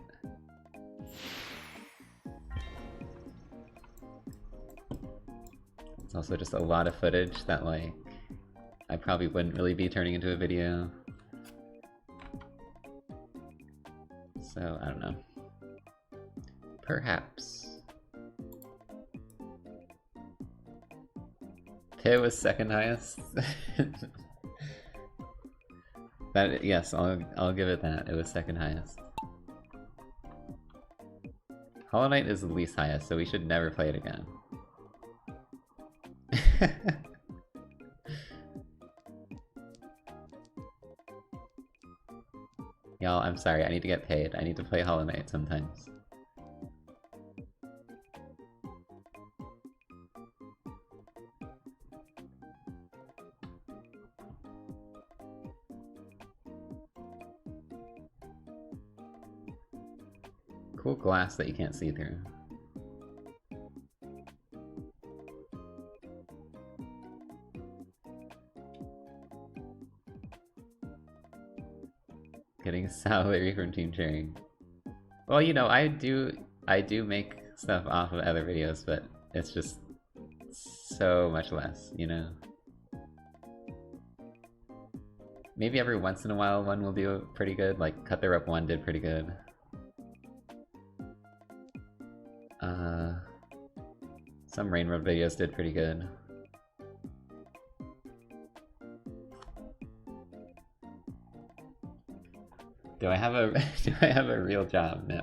A: It's also just a lot of footage that, like, I probably wouldn't really be turning into a video. So, I don't know. Perhaps. It was second highest. That, yes, I'll give it that. It was second highest. Hollow Knight is the least highest, so we should never play it again. Y'all, I'm sorry, I need to get paid. I need to play Hollow Knight sometimes. Cool glass that you can't see through. Getting a salary from team sharing. Well, you know, I do make stuff off of other videos, but it's just so much less, you know? Maybe every once in a while one will do pretty good, like Cut the Rope 1 did pretty good. Some Rain Road videos did pretty good. Do I have a real job? No.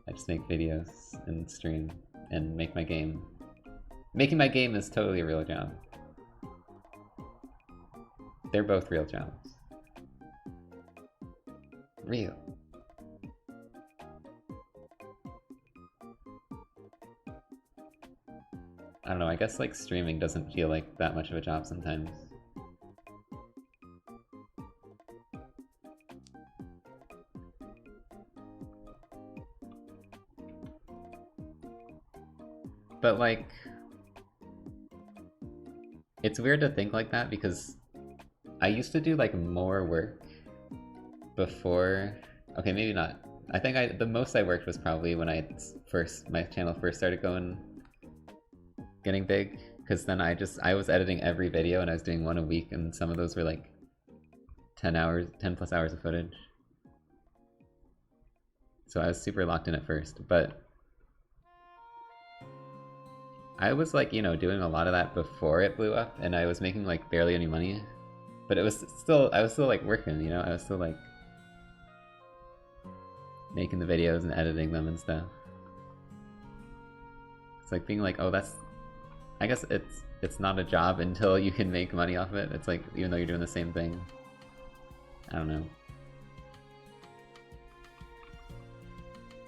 A: I just make videos and stream and make my game. Making my game is totally a real job. They're both real jobs. Real. I don't know, I guess like streaming doesn't feel like that much of a job sometimes. But like, it's weird to think like that because I used to do like more work before. Okay, maybe not. I think the most I worked was probably when my channel first started getting big, because then I was editing every video and I was doing one a week, and some of those were like 10 plus hours of footage. So I was super locked in at first, but I was like, you know, doing a lot of that before it blew up, and I was making like barely any money, but I was still like working, you know, I was still like making the videos and editing them and stuff. It's like being like, oh, I guess it's not a job until you can make money off it. It's like, even though you're doing the same thing. I don't know.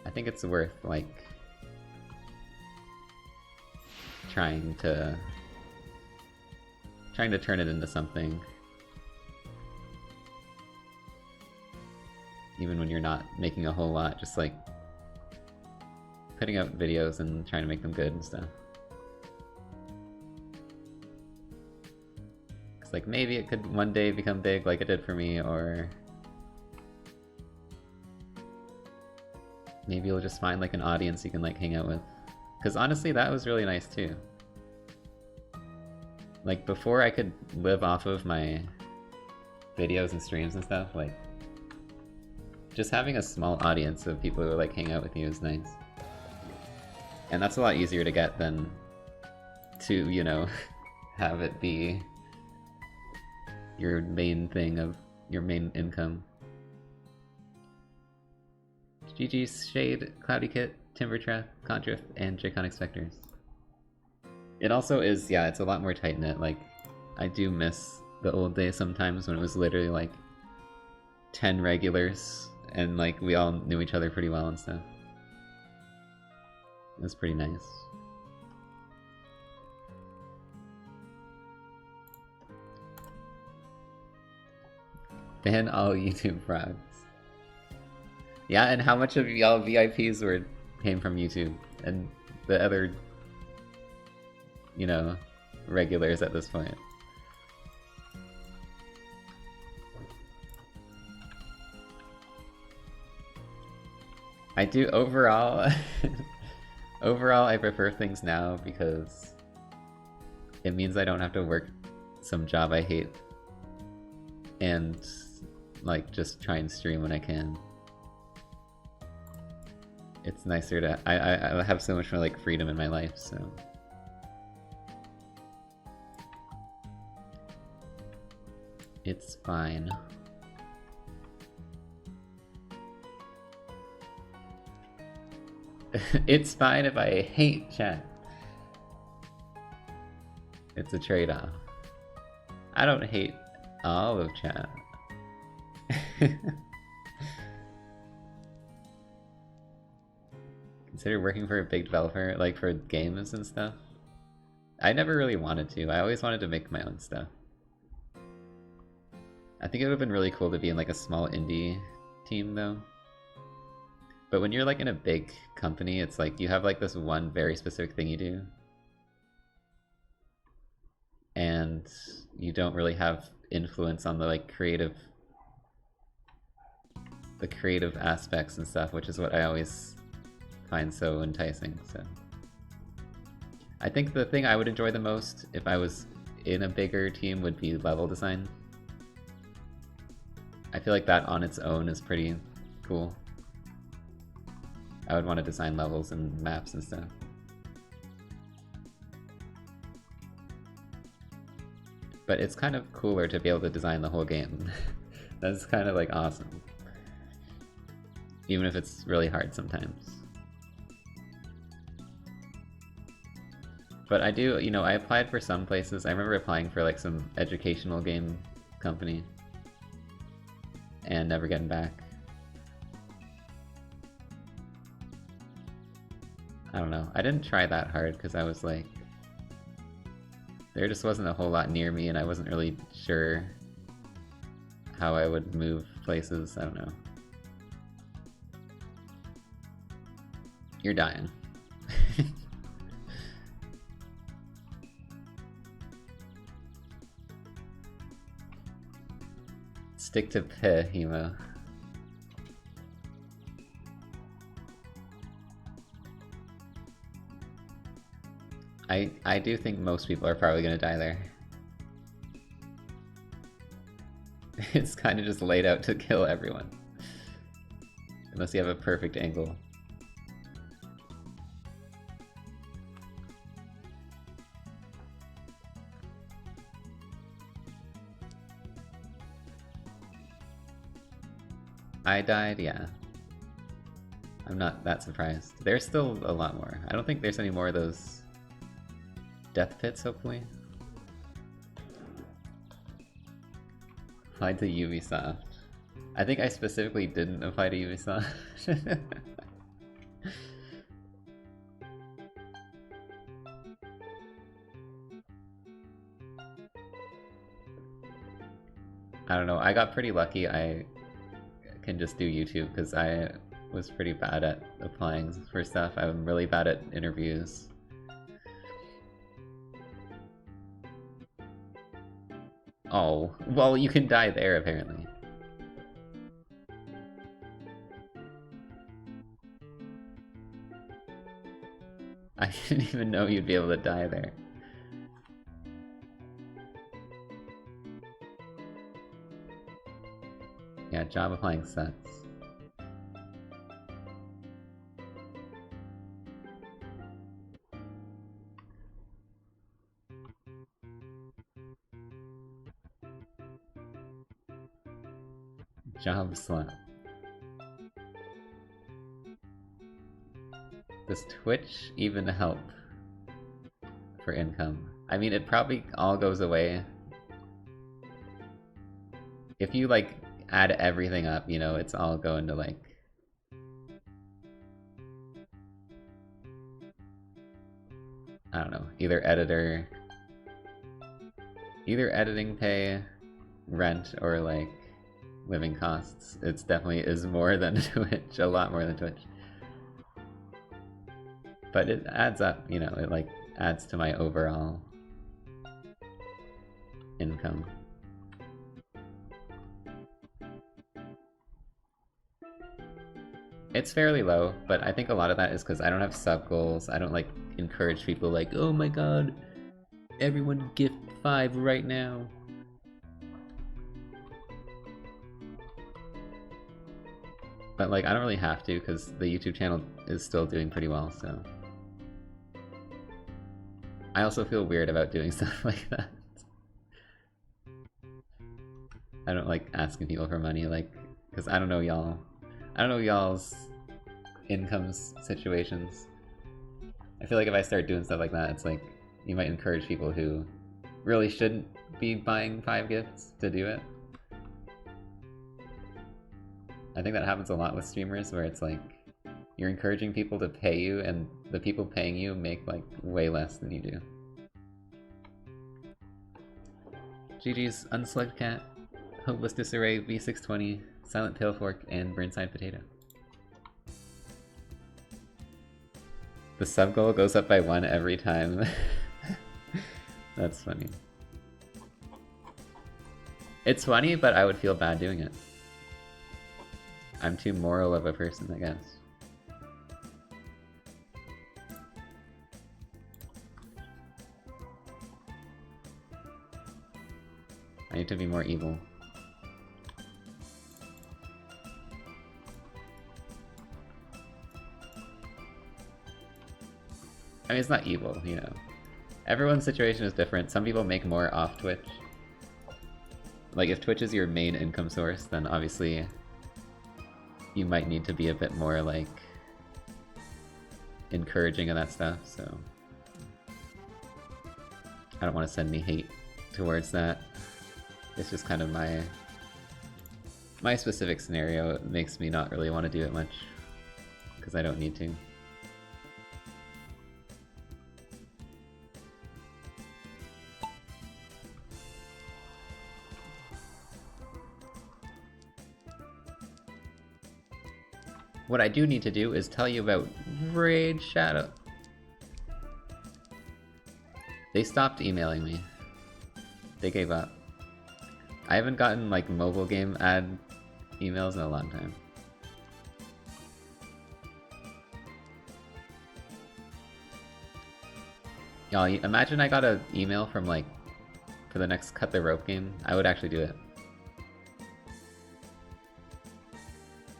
A: I think it's worth, like, trying to trying to turn it into something. Even when you're not making a whole lot, just like putting out videos and trying to make them good and stuff. It's like maybe it could one day become big like it did for me, or maybe you'll just find like an audience you can like hang out with. Because honestly, that was really nice too. Like before I could live off of my videos and streams and stuff, like just having a small audience of people who like hang out with you is nice. And that's a lot easier to get than to, you know, have it be your main thing of your main income. GG's Shade, Cloudy Kit, Timbertrap, Condrift, and Draconic Spectres. It also is, yeah, it's a lot more tight-knit. Like, I do miss the old days sometimes when it was literally like 10 regulars and like we all knew each other pretty well and stuff. It was pretty nice. Ban all YouTube frogs. Yeah, and how much of y'all VIPs came from YouTube and the other, you know, regulars at this point? I do overall. Overall, I prefer things now because it means I don't have to work some job I hate and like just try and stream when I can. It's nicer to I have so much more like freedom in my life, so it's fine. It's fine if I hate chat. It's a trade-off. I don't hate all of chat. Consider working for a big developer, like for games and stuff. I never really wanted to. I always wanted to make my own stuff. I think it would have been really cool to be in like a small indie team though. But when you're like in a big company, it's like you have like this one very specific thing you do. And you don't really have influence on the like creative aspects and stuff, which is what I always find so enticing. So I think the thing I would enjoy the most if I was in a bigger team would be level design. I feel like that on its own is pretty cool. I would want to design levels and maps and stuff. But it's kind of cooler to be able to design the whole game. That's kind of like awesome. Even if it's really hard sometimes. But I do, you know, I applied for some places. I remember applying for like some educational game company and never getting back. I don't know. I didn't try that hard because I was like, there just wasn't a whole lot near me and I wasn't really sure how I would move places. I don't know. You're dying. Stick to P, Hemo. I do think most people are probably gonna die there. It's kind of just laid out to kill everyone. Unless you have a perfect angle. I died, yeah. I'm not that surprised. There's still a lot more. I don't think there's any more of those death pits, hopefully. Applied to Ubisoft. I think I specifically didn't apply to Ubisoft. I don't know, I got pretty lucky I can just do YouTube because I was pretty bad at applying for stuff. I'm really bad at interviews. Oh, well, you can die there apparently. I didn't even know you'd be able to die there. Yeah, job applying sucks. Job slap. Does Twitch even help for income? I mean, it probably all goes away. If you, like, add everything up, you know, it's all going to, like... I don't know, either editing pay, rent, or, like, living costs. It's definitely is more than Twitch, a lot more than Twitch. But it adds up, you know, it like adds to my overall income. It's fairly low, but I think a lot of that is because I don't have sub goals. I don't like encourage people like, oh my god, everyone gift 5 right now. But like, I don't really have to because the YouTube channel is still doing pretty well, so. I also feel weird about doing stuff like that. I don't like asking people for money, like, because I don't know y'all. I don't know y'all's income situations. I feel like if I start doing stuff like that, it's like, you might encourage people who really shouldn't be buying 5 gifts to do it. I think that happens a lot with streamers, where it's like, you're encouraging people to pay you, and the people paying you make like way less than you do. GG's Unslugged Cat, Hopeless Disarray, V620, Silent Tailfork, and Burnside Potato. The sub goal goes up by 1 every time. That's funny. It's funny, but I would feel bad doing it. I'm too moral of a person, I guess. I need to be more evil. I mean, it's not evil, you know. Everyone's situation is different. Some people make more off Twitch. Like, if Twitch is your main income source, then obviously you might need to be a bit more, like, encouraging of that stuff, so... I don't want to send any hate towards that. It's just kind of my specific scenario. It makes me not really want to do it much, because I don't need to. What I do need to do is tell you about Raid Shadow. They stopped emailing me. They gave up. I haven't gotten like mobile game ad emails in a long time. Y'all, imagine I got an email from like, for the next Cut the Rope game. I would actually do it.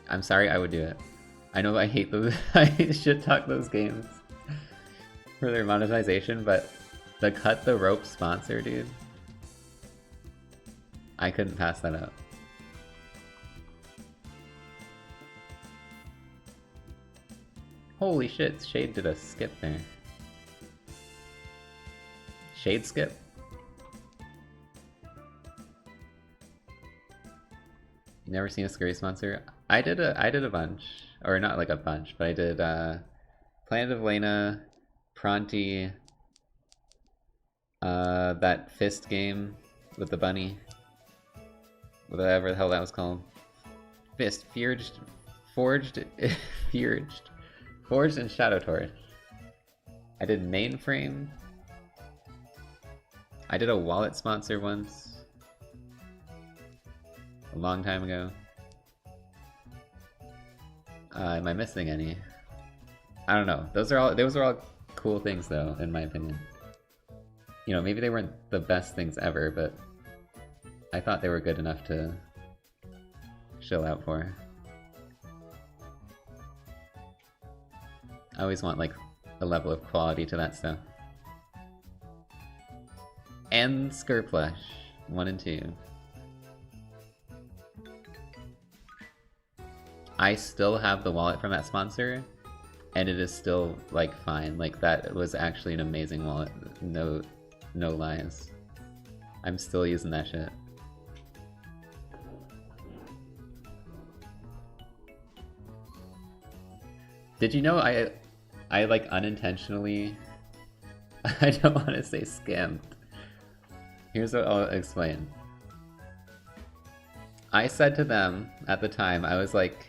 A: I'm sorry, I would do it. I know I hate those, I should talk those games for their monetization, but the Cut the Rope sponsor, dude. I couldn't pass that up. Holy shit, Shade did a skip there. Shade skip? You never seen a scary sponsor? I did a bunch. Or not like a bunch, but I did Planet of Lena, Pronti, that fist game with the bunny. whatever the hell that was called. Fist, forged, forged in Shadow Torch. I did mainframe. I did a wallet sponsor once. A long time ago. Am I missing any? I don't know. Those are all cool things though, in my opinion. You know, maybe they weren't the best things ever, but I thought they were good enough to chill out for. I always want like a level of quality to that stuff. And Skirplush, 1 and 2. I still have the wallet from that sponsor, and it is still like fine. Like that was actually an amazing wallet. No lies. I'm still using that shit. Did you know I like unintentionally, I don't want to say scammed. Here's what I'll explain. I said to them at the time, I was like,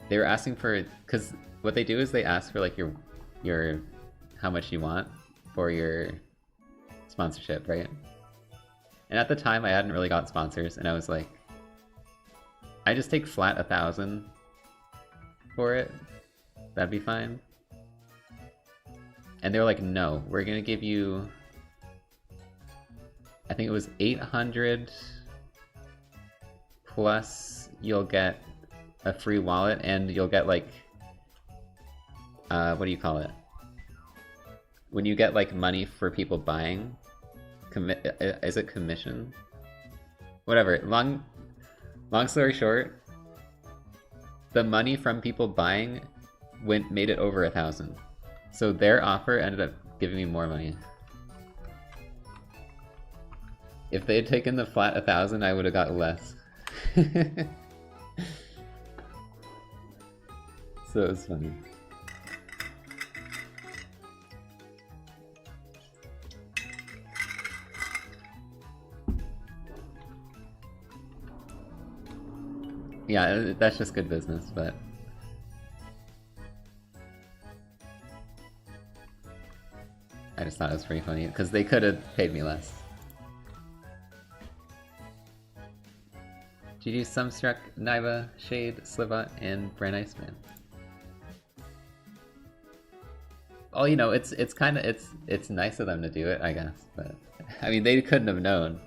A: they were asking for, because what they do is they ask for like your how much you want for your sponsorship, right? And at the time I hadn't really got sponsors, and I was like, I just take flat 1,000 for it. That'd be fine. And they were like, no, we're gonna give you, I think it was 800 plus you'll get a free wallet, and you'll get like, what do you call it? When you get like money for people buying, is it commission? Whatever, long story short, the money from people buying made it over 1,000. So their offer ended up giving me more money. If they had taken the flat 1,000, I would have got less. So it was funny. Yeah, that's just good business, but I just thought it was pretty funny, because they could have paid me less. GG Sumstruck, Naiba, Shade, Slivot, and Brand Iceman. Oh, you know, it's nice of them to do it, I guess, but I mean, they couldn't have known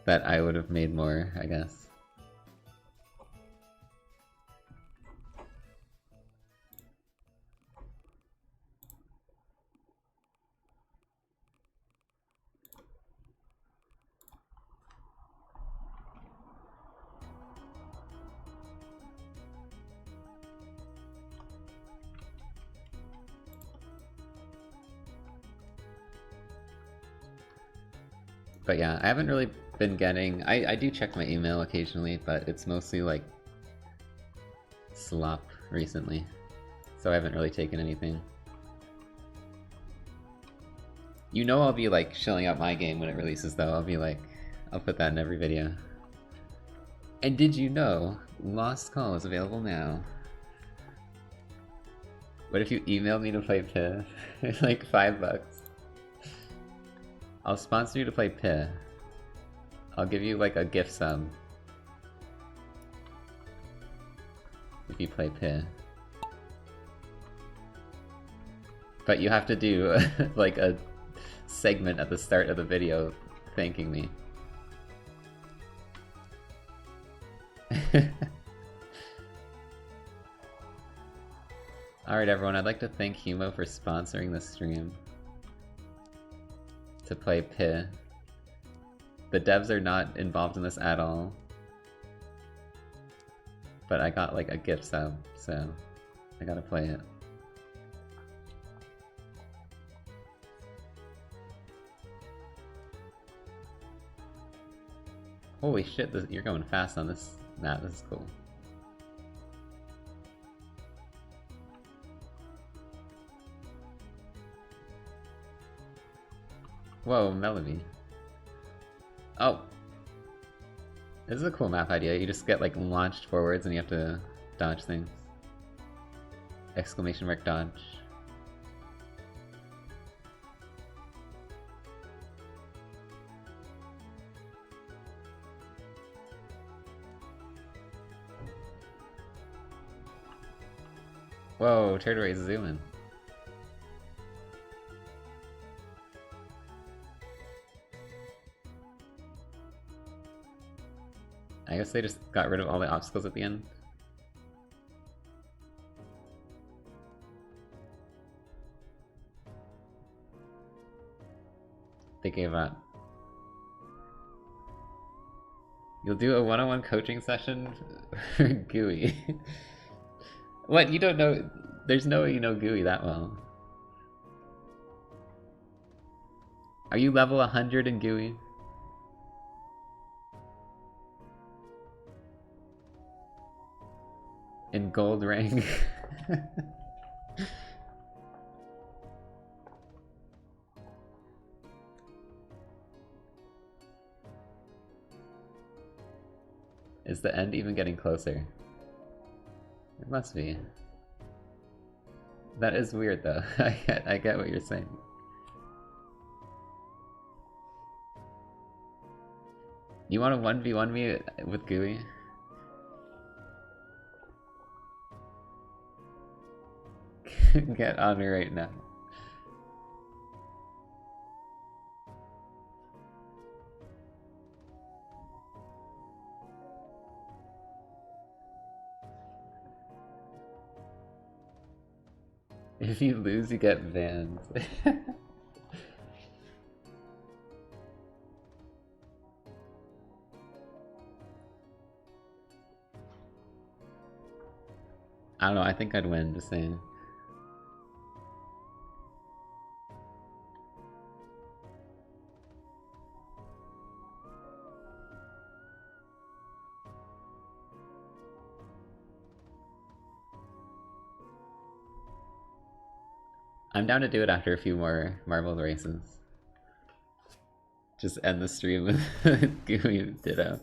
A: that I would have made more, I guess. But yeah, I haven't really been getting... I do check my email occasionally, but it's mostly like slop recently. So I haven't really taken anything. You know I'll be like shilling out my game when it releases though. I'll be like, I'll put that in every video. And did you know Lost Call is available now? What if you emailed me to play Piff? It's like $5. I'll sponsor you to play Piff. I'll give you like a gift sum if you play Piff. But you have to do like a segment at the start of the video thanking me. Alright everyone, I'd like to thank Humo for sponsoring the stream to play Piff. The devs are not involved in this at all. But I got like a gift sub, so I gotta play it. Holy shit, you're going fast on this map, this is cool. Whoa, Melody. Oh, This is a cool map idea. You just get like launched forwards and you have to dodge things. Exclamation mark dodge. Whoa, Turtle's zooming. I guess they just got rid of all the obstacles at the end. They gave up. You'll do a one-on-one coaching session for GUI. What? You don't know? There's no way you know GUI that well. Are you level 100 in GUI? In gold rank? Is the end even getting closer? It must be. That is weird though. I get what you're saying. You want to 1v1 me with GUI? Get on me right now. If you lose, you get banned. I don't know, I think I'd win, just saying. I'm down to do it after a few more marbled races. Just end the stream with GUI Ditto.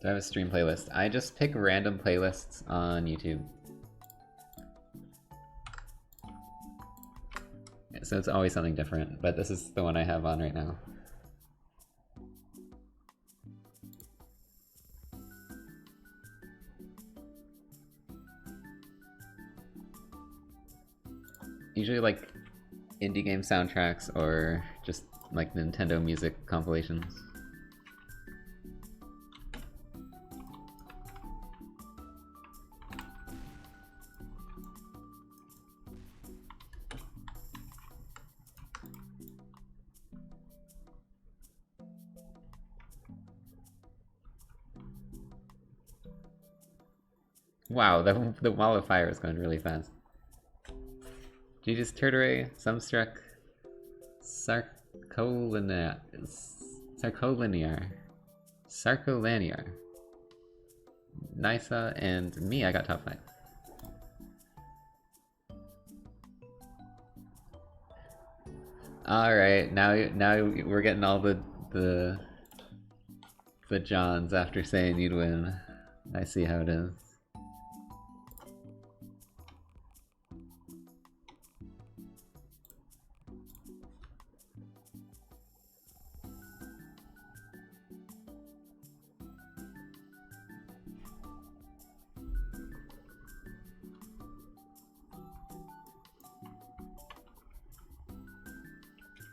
A: Do I have a stream playlist? I just pick random playlists on YouTube. So it's always something different, but this is the one I have on right now. Usually like indie game soundtracks or just like Nintendo music compilations. Wow, the wall of fire is going really fast. GG's Turtleray, Sumstruck, Sarcolaniar, Nisa, and me, I got top 5. Alright, now we're getting all the Johns after saying you'd win. I see how it is.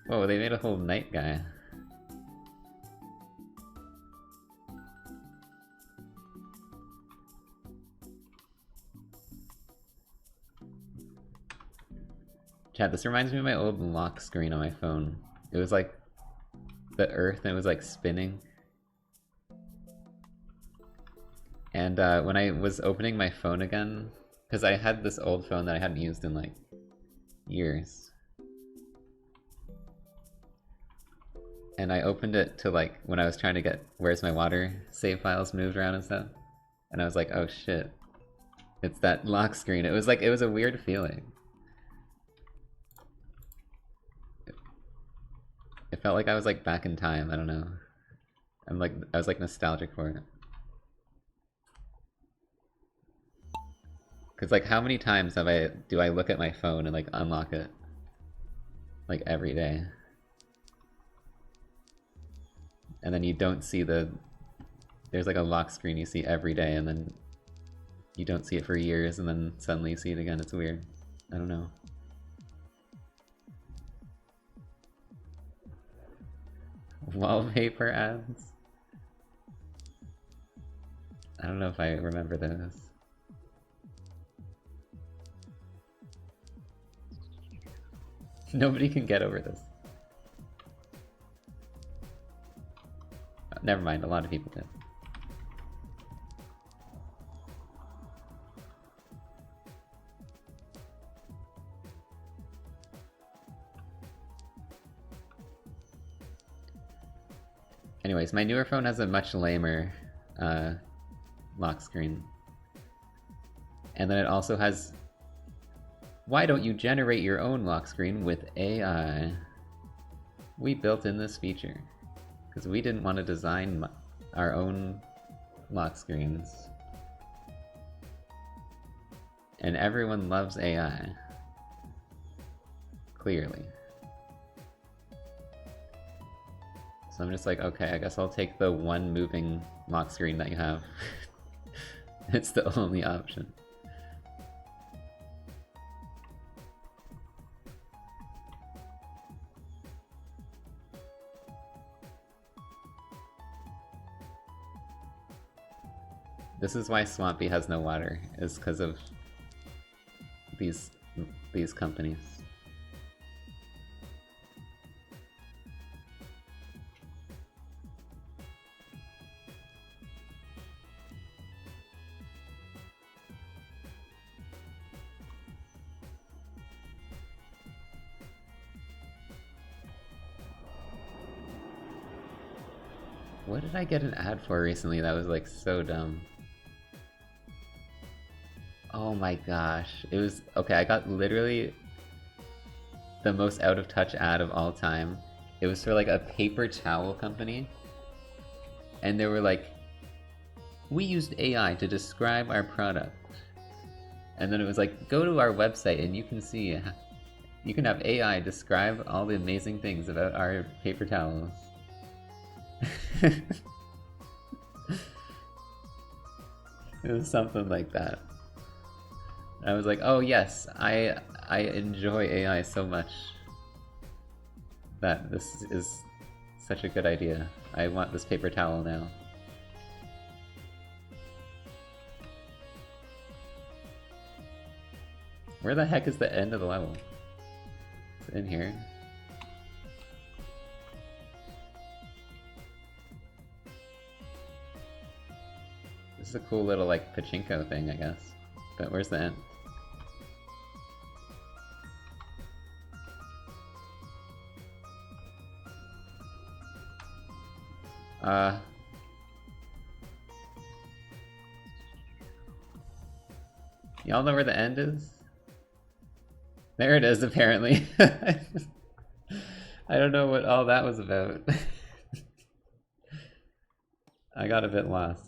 A: Whoa, they made a whole night guy. Chad, this reminds me of my old lock screen on my phone. It was like the earth and it was like spinning. And when I was opening my phone again, because I had this old phone that I hadn't used in like years. And I opened it to like when I was trying to get where's my water save files moved around and stuff. And I was like, oh shit. It's that lock screen. It was like, it was a weird feeling. It felt like I was like back in time, I don't know. I was like nostalgic for it. Cause like how many times do I look at my phone and like unlock it? Like every day. And then you don't see there's like a lock screen you see every day and then you don't see it for years and then suddenly you see it again. It's weird. I don't know. Wallpaper ads? I don't know if I remember those. Nobody can get over this. Never mind, a lot of people did. Anyways, my newer phone has a much lamer lock screen. And then it also has... Why don't you generate your own lock screen with AI? We built in this feature. Because we didn't want to design our own lock screens. And everyone loves AI. Clearly. So I'm just like, okay, I guess I'll take the one moving lock screen that you have. It's the only option. This is why Swampy has no water, is because of these companies. What did I get an ad for recently that was like so dumb? Oh my gosh. It was... Okay, I got literally the most out of touch ad of all time. It was for like a paper towel company. And they were like, we used AI to describe our product. And then it was like, go to our website and you can see... You can have AI describe all the amazing things about our paper towels. It was something like that. I was like, oh yes, I enjoy AI so much that this is such a good idea. I want this paper towel now. Where the heck is the end of the level? Is it in here? This is a cool little like pachinko thing, I guess. But where's the end? Y'all know where the end is? There it is, apparently. I don't know what all that was about. I got a bit lost.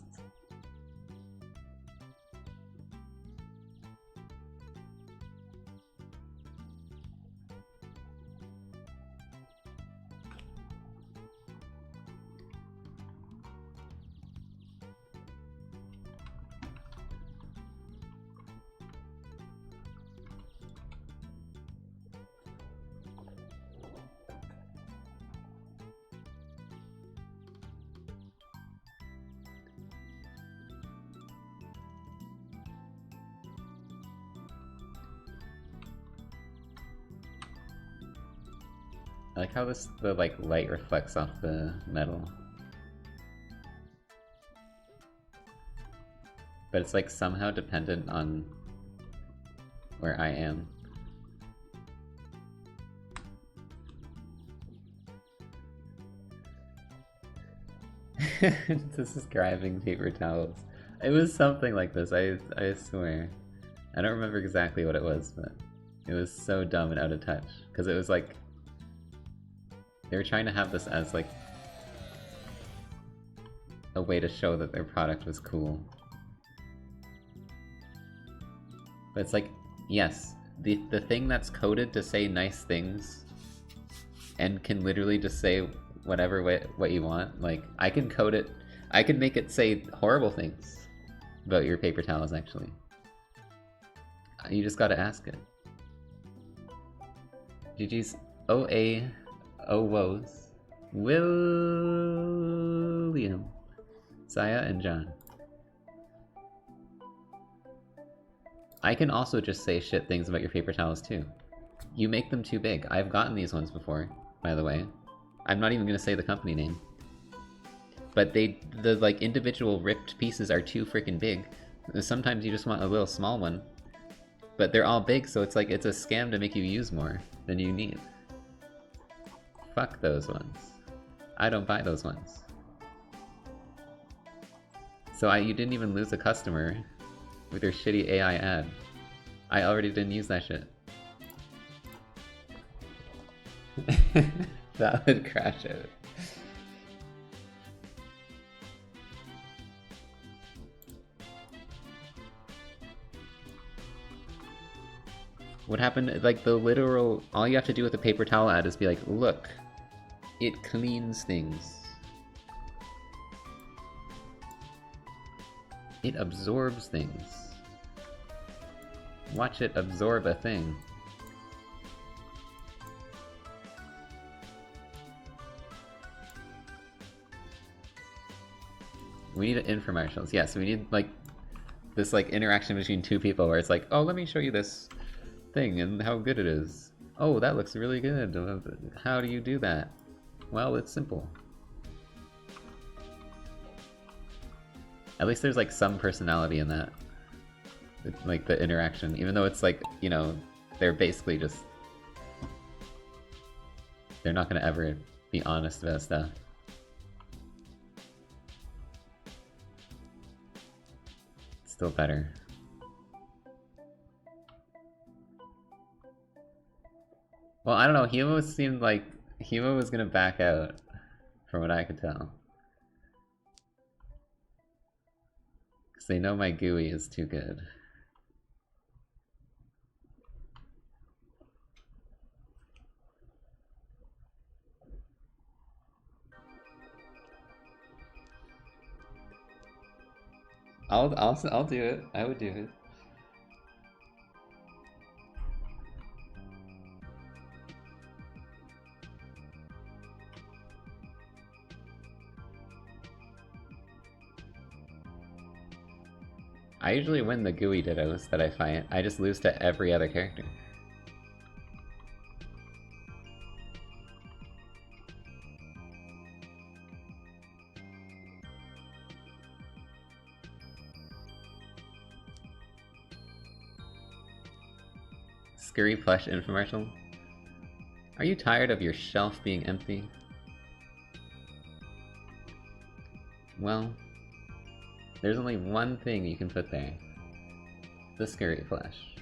A: I like how the like light reflects off the metal. But it's like somehow dependent on where I am. This is grabbing paper towels. It was something like this, I swear. I don't remember exactly what it was, but it was so dumb and out of touch. Because it was like... They were trying to have this as like... a way to show that their product was cool. But it's like, yes, the thing that's coded to say nice things and can literally just say whatever what you want, like, I can code it, I can make it say horrible things about your paper towels, actually. You just gotta ask it. GG's OA woes. William, Saya, and John. I can also just say shit things about your paper towels too. You make them too big. I've gotten these ones before, by the way. I'm not even gonna say the company name. But the like individual ripped pieces are too freaking big. Sometimes you just want a little small one. But they're all big, so it's like it's a scam to make you use more than you need. Fuck those ones. I don't buy those ones. So you didn't even lose a customer with your shitty AI ad. I already didn't use that shit. That would crash out. What happened, like the literal, all you have to do with a paper towel ad is be like, look, it cleans things. It absorbs things. Watch it absorb a thing. We need infomercials. Yeah, so we need like this like interaction between two people where it's like, oh, let me show you this thing and how good it is. Oh, that looks really good. How do you do that? Well, it's simple. At least there's like some personality in that. Like the interaction, even though it's like, you know, they're basically just... They're not gonna ever be honest about stuff. Still better. Well, I don't know, Humo seemed like Humo was gonna back out, from what I could tell. Because they know my GUI is too good. I'll do it. I would do it. I usually win the GUI dittos that I fight. I just lose to every other character. Scurry plush infomercial? Are you tired of your shelf being empty? Well, there's only one thing you can put there. The Scurry plush.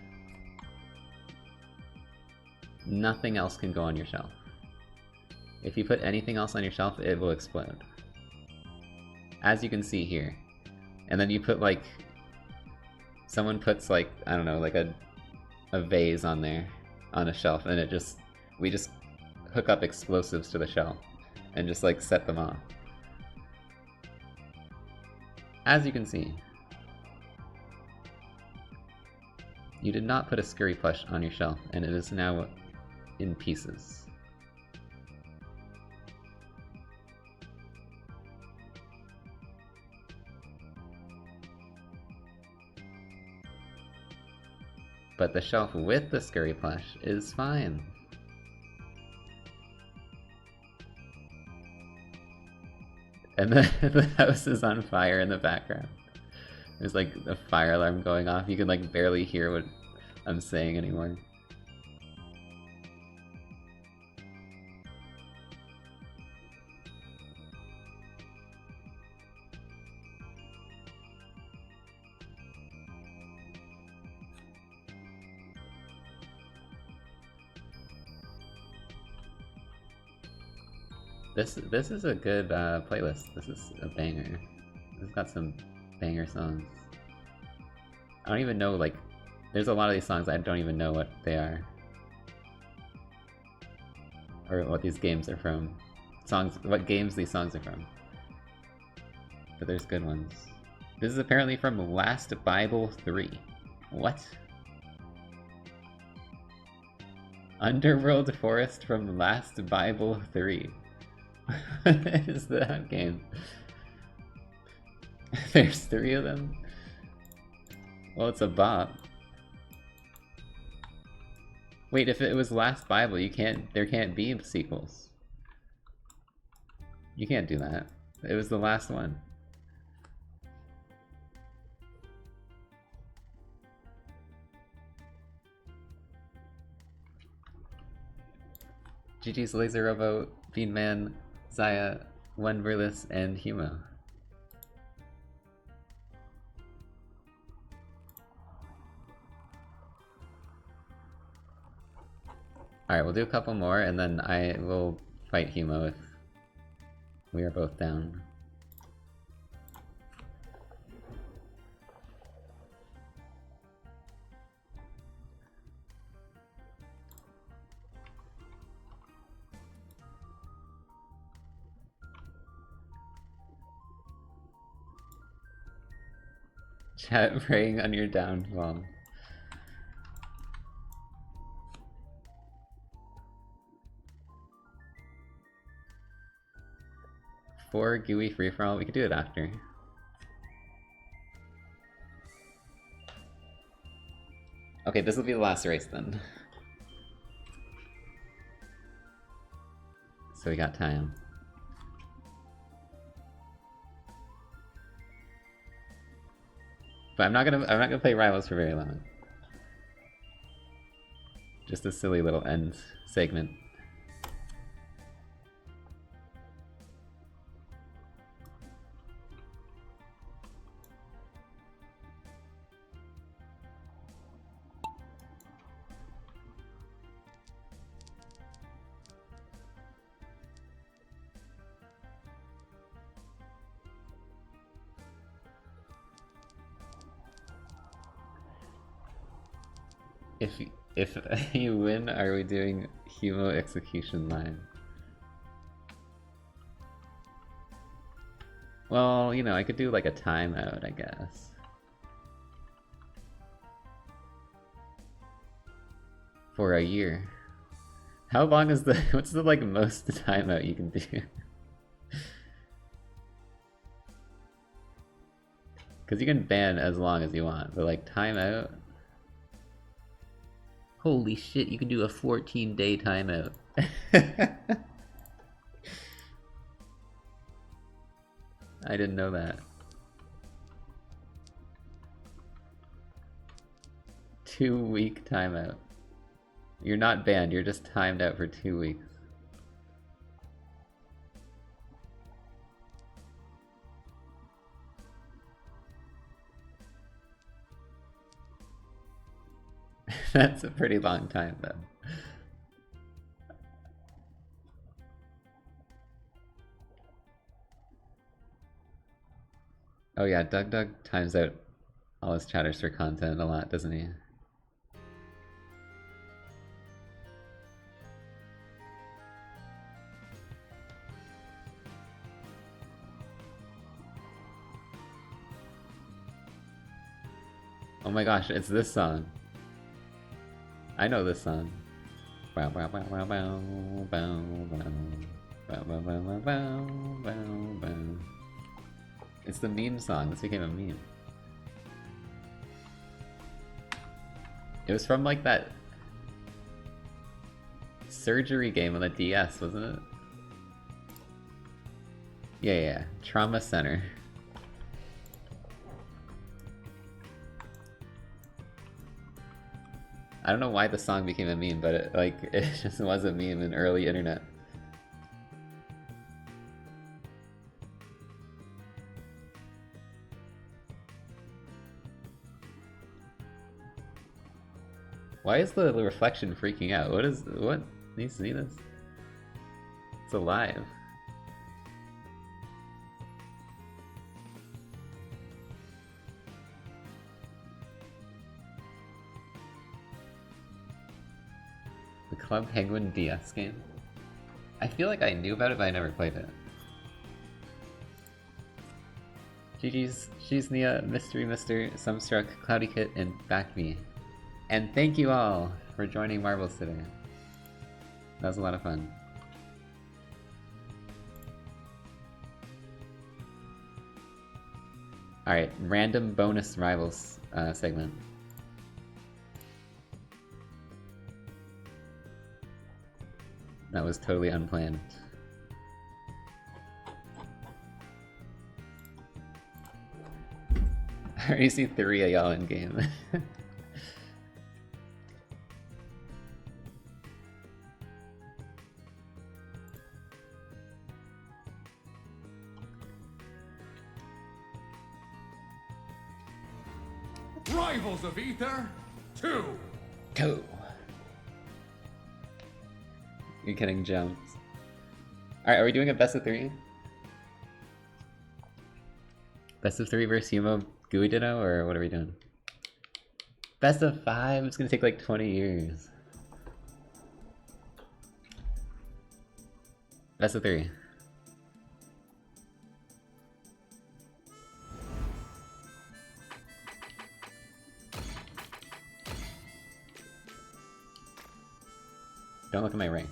A: Nothing else can go on your shelf. If you put anything else on your shelf, it will explode. As you can see here. And then you put like... Someone puts like, I don't know, like a vase on there, on a shelf, and it just... We just hook up explosives to the shelf and just like set them off. As you can see, you did not put a Scurry plush on your shelf, and it is now in pieces. But the shelf with the Scurry plush is fine. And the house is on fire in the background. There's like a fire alarm going off. You can like barely hear what I'm saying anymore. This is a good playlist. This is a banger. It's got some banger songs. I don't even know, like, there's a lot of these songs I don't even know what they are. Or what these games are from. What games these songs are from. But there's good ones. This is apparently from Last Bible 3. What? Underworld Forest from Last Bible 3. What is that game? There's 3 of them? Well, it's a bop. Wait, if it was Last Bible, there can't be sequels. You can't do that. It was the last one. GG's Laser Robo, Fiendman, Zaya, Wenverless, and Humo. Alright, we'll do a couple more, and then I will fight Humo if we are both down. Chat praying on your downfall. For GUI free-for-all, we could do it after. Okay, this will be the last race then. So we got time. But I'm not gonna play Rivals for very long. Just a silly little end segment. If you win, are we doing Humo Execution Line? Well, you know, I could do like a timeout, I guess. For a year. How long is what's the like most timeout you can do? Because you can ban as long as you want, but like timeout? Holy shit, you can do a 14-day timeout. I didn't know that. 2-week timeout. You're not banned, you're just timed out for 2 weeks. That's a pretty long time, though. Oh yeah, Doug times out all his chatters for content a lot, doesn't he? Oh my gosh, it's this song. I know this song. It's the meme song. This became a meme. It was from like that surgery game on the DS, wasn't it? Yeah. Trauma Center. I don't know why the song became a meme, but it just was a meme in early internet. Why is the reflection freaking out? What? Do you see this? It's alive. Club Penguin DS game? I feel like I knew about it, but I never played it. GG's, she's Nia, Mystery Mister, Sumstruck, Cloudy Kit, and Backme. And thank you all for joining Marbles today. That was a lot of fun. Alright, random bonus rivals segment. That was totally unplanned. I already see 3 of y'all in game.
B: Rivals of Aether 2.
A: You're getting jumps. Alright, are we doing a best of 3? Best of 3 versus Yumo Gooey Ditto, or what are we doing? Best of 5? It's gonna take like 20 years. Best of 3. Don't look at my rank.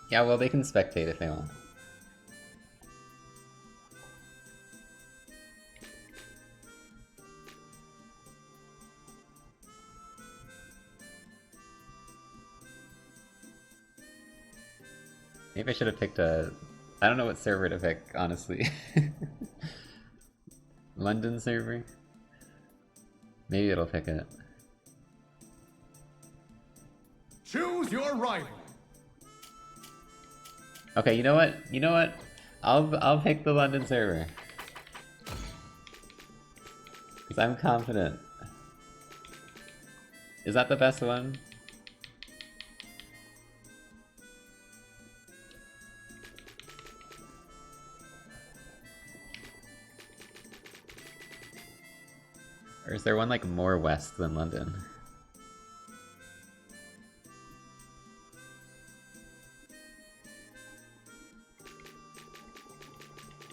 A: Yeah, well, they can spectate if they want. Maybe I should have picked a... I don't know what server to pick, honestly. London server? Maybe it'll pick it.
B: Choose your rival.
A: Okay, you know what? You know what? I'll pick the London server. Because I'm confident. Is that the best one? Or is there one like more west than London?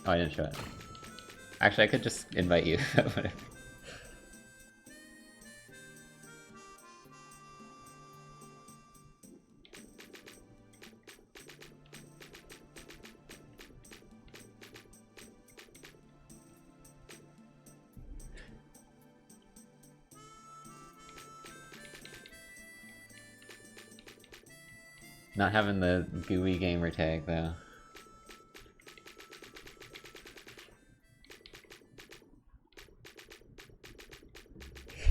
A: Oh, I didn't show it. Actually, I could just invite you. Whatever. Not having the GUI gamer tag though.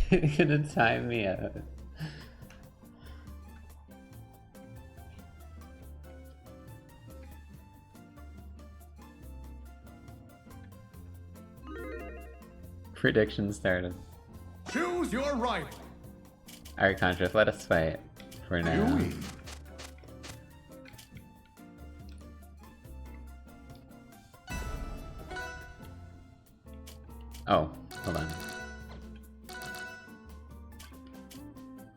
A: Gonna time me out. Prediction started.
B: Choose your rival.
A: Alright, Contrast, let us fight for now. Oh, hold on.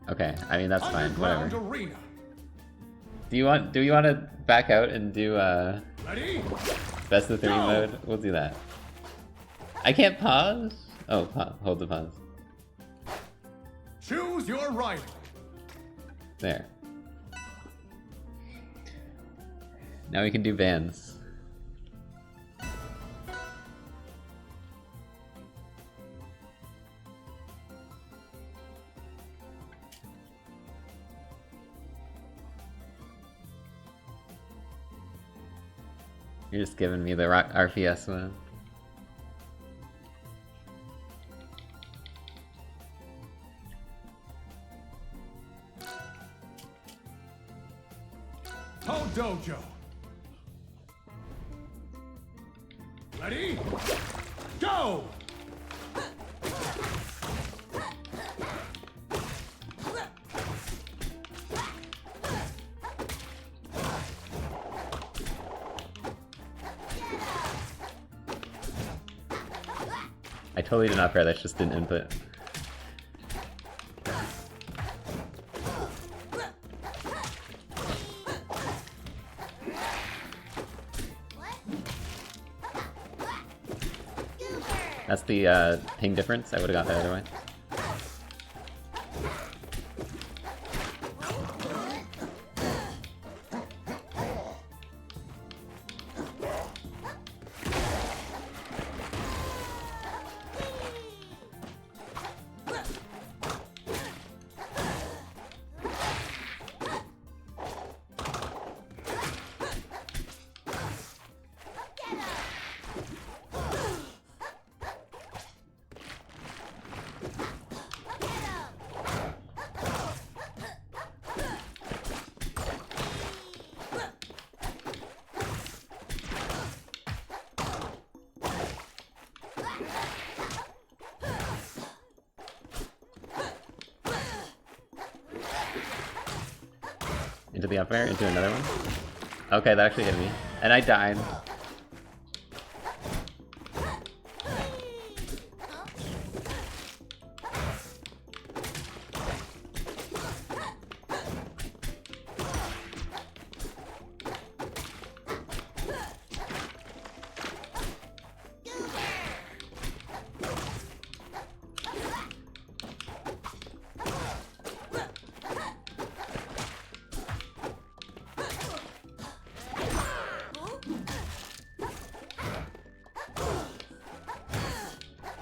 A: Okay, I mean that's fine, whatever.
B: Arena.
A: Do you want to back out and do
B: Ready?
A: best of 3
B: Go!
A: mode? We'll do that. I can't pause? Oh, hold the pause.
B: Choose your rival.
A: There. Now we can do bans. You're just giving me the RPS one.
B: Toe Dojo. Ready? Go!
A: I totally did not pair, that's just an input. That's the ping difference. I would've got that other way. Into the up air, into another one. Okay, that actually hit me. And I died.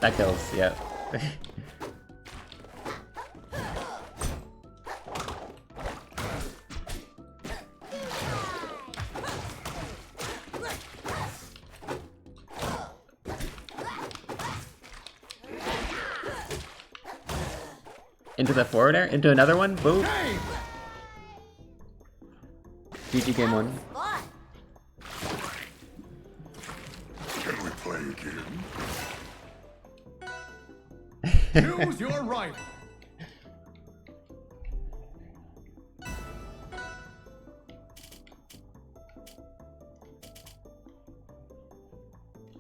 A: That kills, yep. Into the forward air? Into another one? Boom! GG game 1.
B: Can we play again? Choose your rival.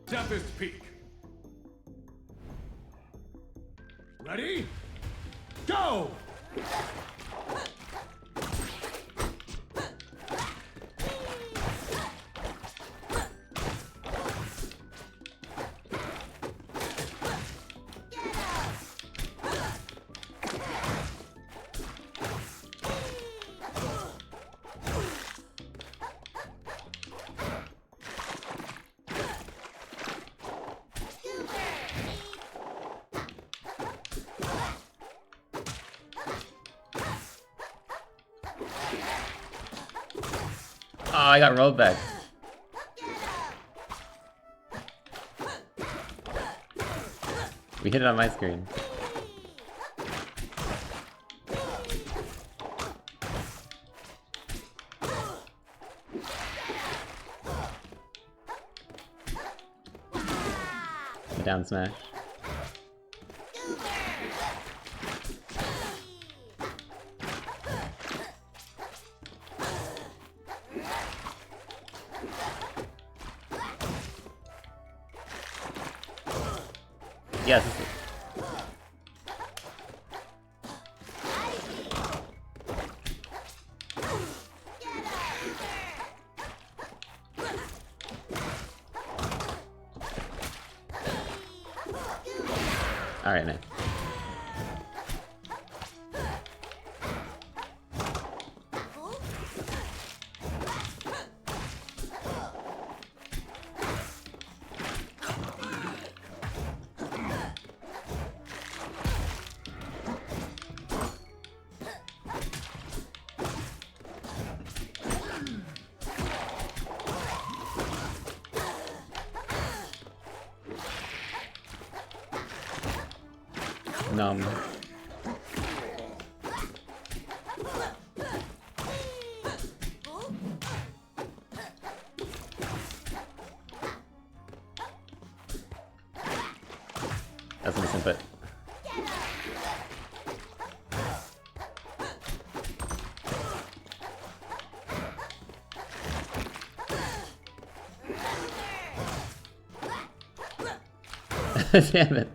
B: Tempest Peak. Ready? Go!
A: Oh, I got rolled back. We hit it on my screen. The down smash. Yes. All right, man. Numb. That's a misinput. Damn it.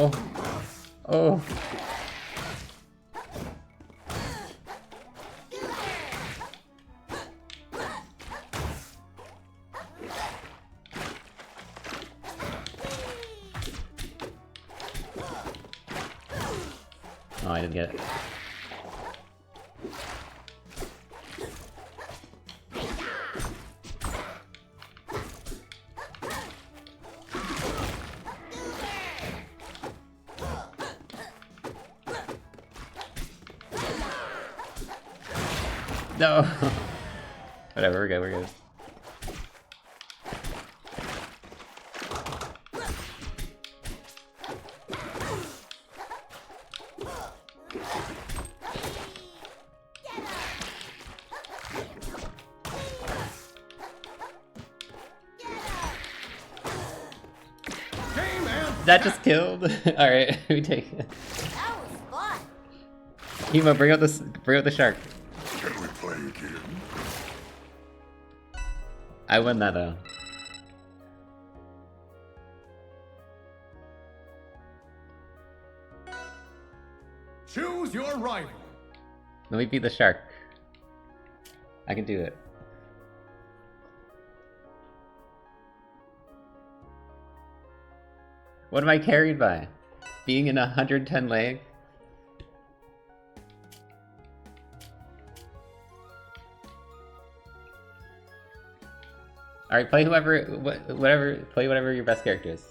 A: Oh. Oh. Oh, I didn't get it. No! Whatever, we're good, we're good.
B: Game and
A: That just killed? Alright, we take it.
C: That was fun.
A: Himo, bring out the shark.
B: can we play again?
A: I won that though.
B: Choose your rival.
A: Let me beat the shark. I can do it. What am I carried by? Being in 110 leg? Alright, play play whatever your best character is.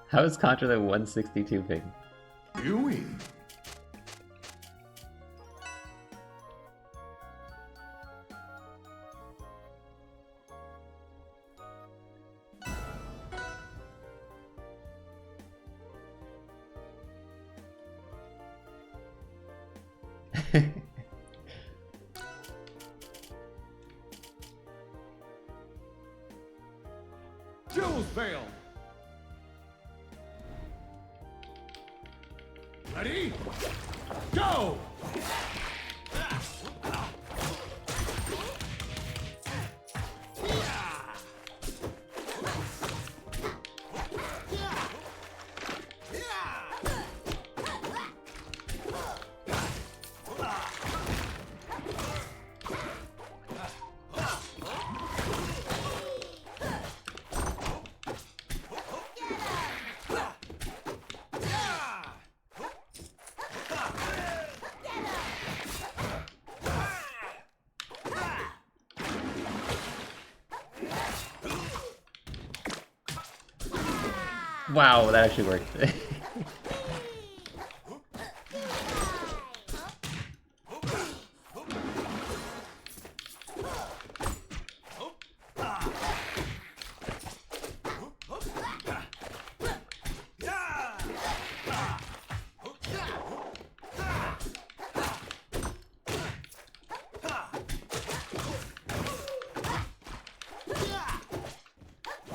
A: How is Contra the 162 ping?
B: Yui. Jules Vale. Ready? Go!
A: Wow, that actually worked.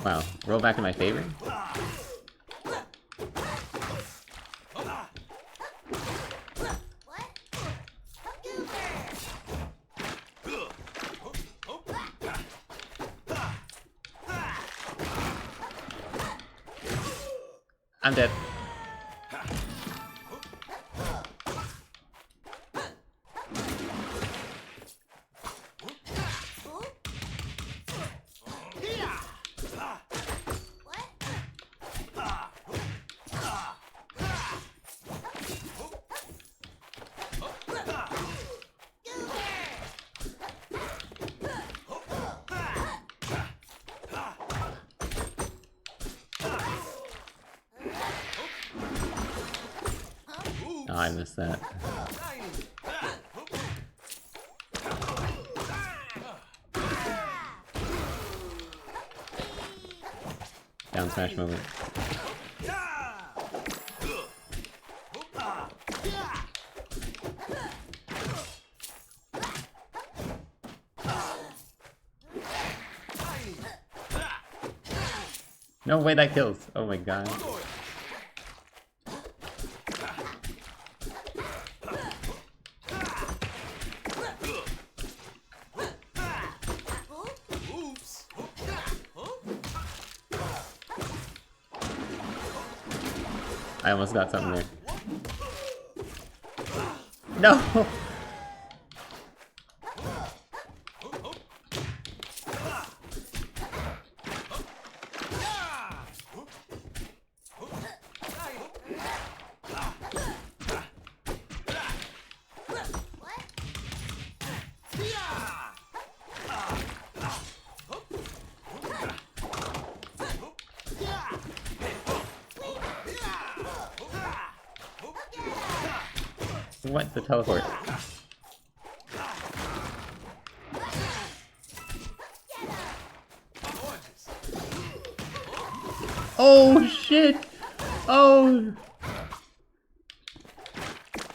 A: Wow, roll back in my favor? I'm dead. Oh, I missed that. Down smash moment. No way that kills. Oh my god. I almost got something there. No! What? The teleport. Oh shit! Oh!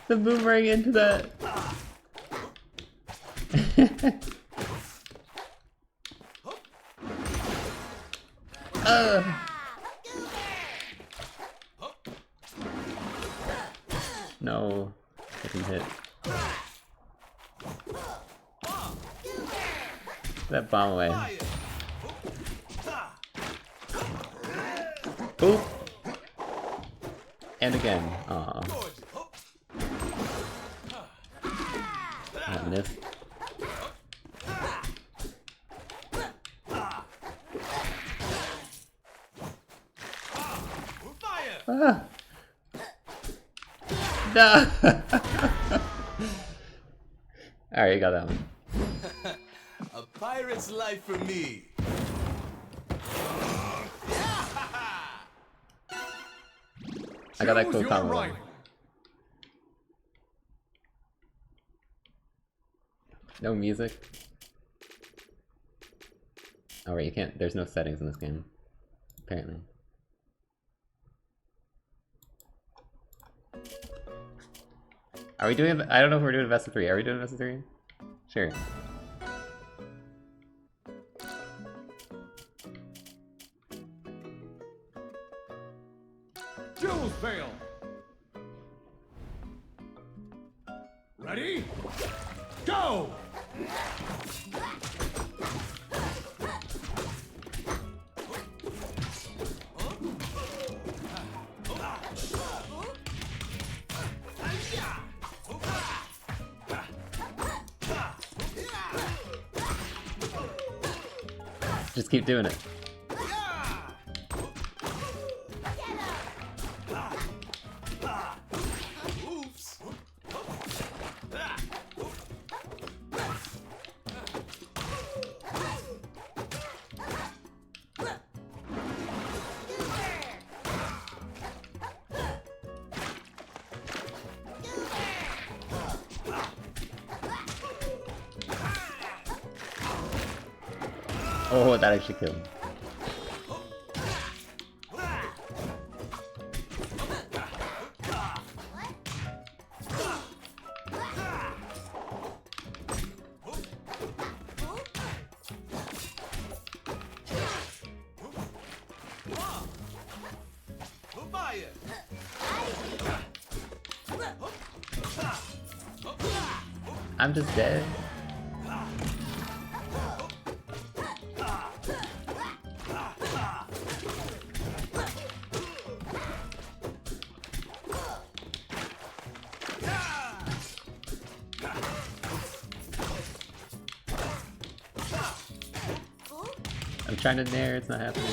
A: The boomerang into that. No, I can hit. That bomb away. Boop! And again. Aw. I missed. Ah! No! Alright, you got that one.
C: A pirate's life for me.
A: I got that
B: Choose
A: cool
B: your
A: combo.
B: rival.
A: No music. Oh right, you can't. There's no settings in this game, apparently. Are we doing? I don't know if we're doing best of 3. Are we doing best of 3? Sure.
B: Jules Vale. Ready? Go!
A: Just keep doing it.
C: Oops.
A: Oh, that actually killed me. I'm just dead. I'm trying to nair, it's not happening.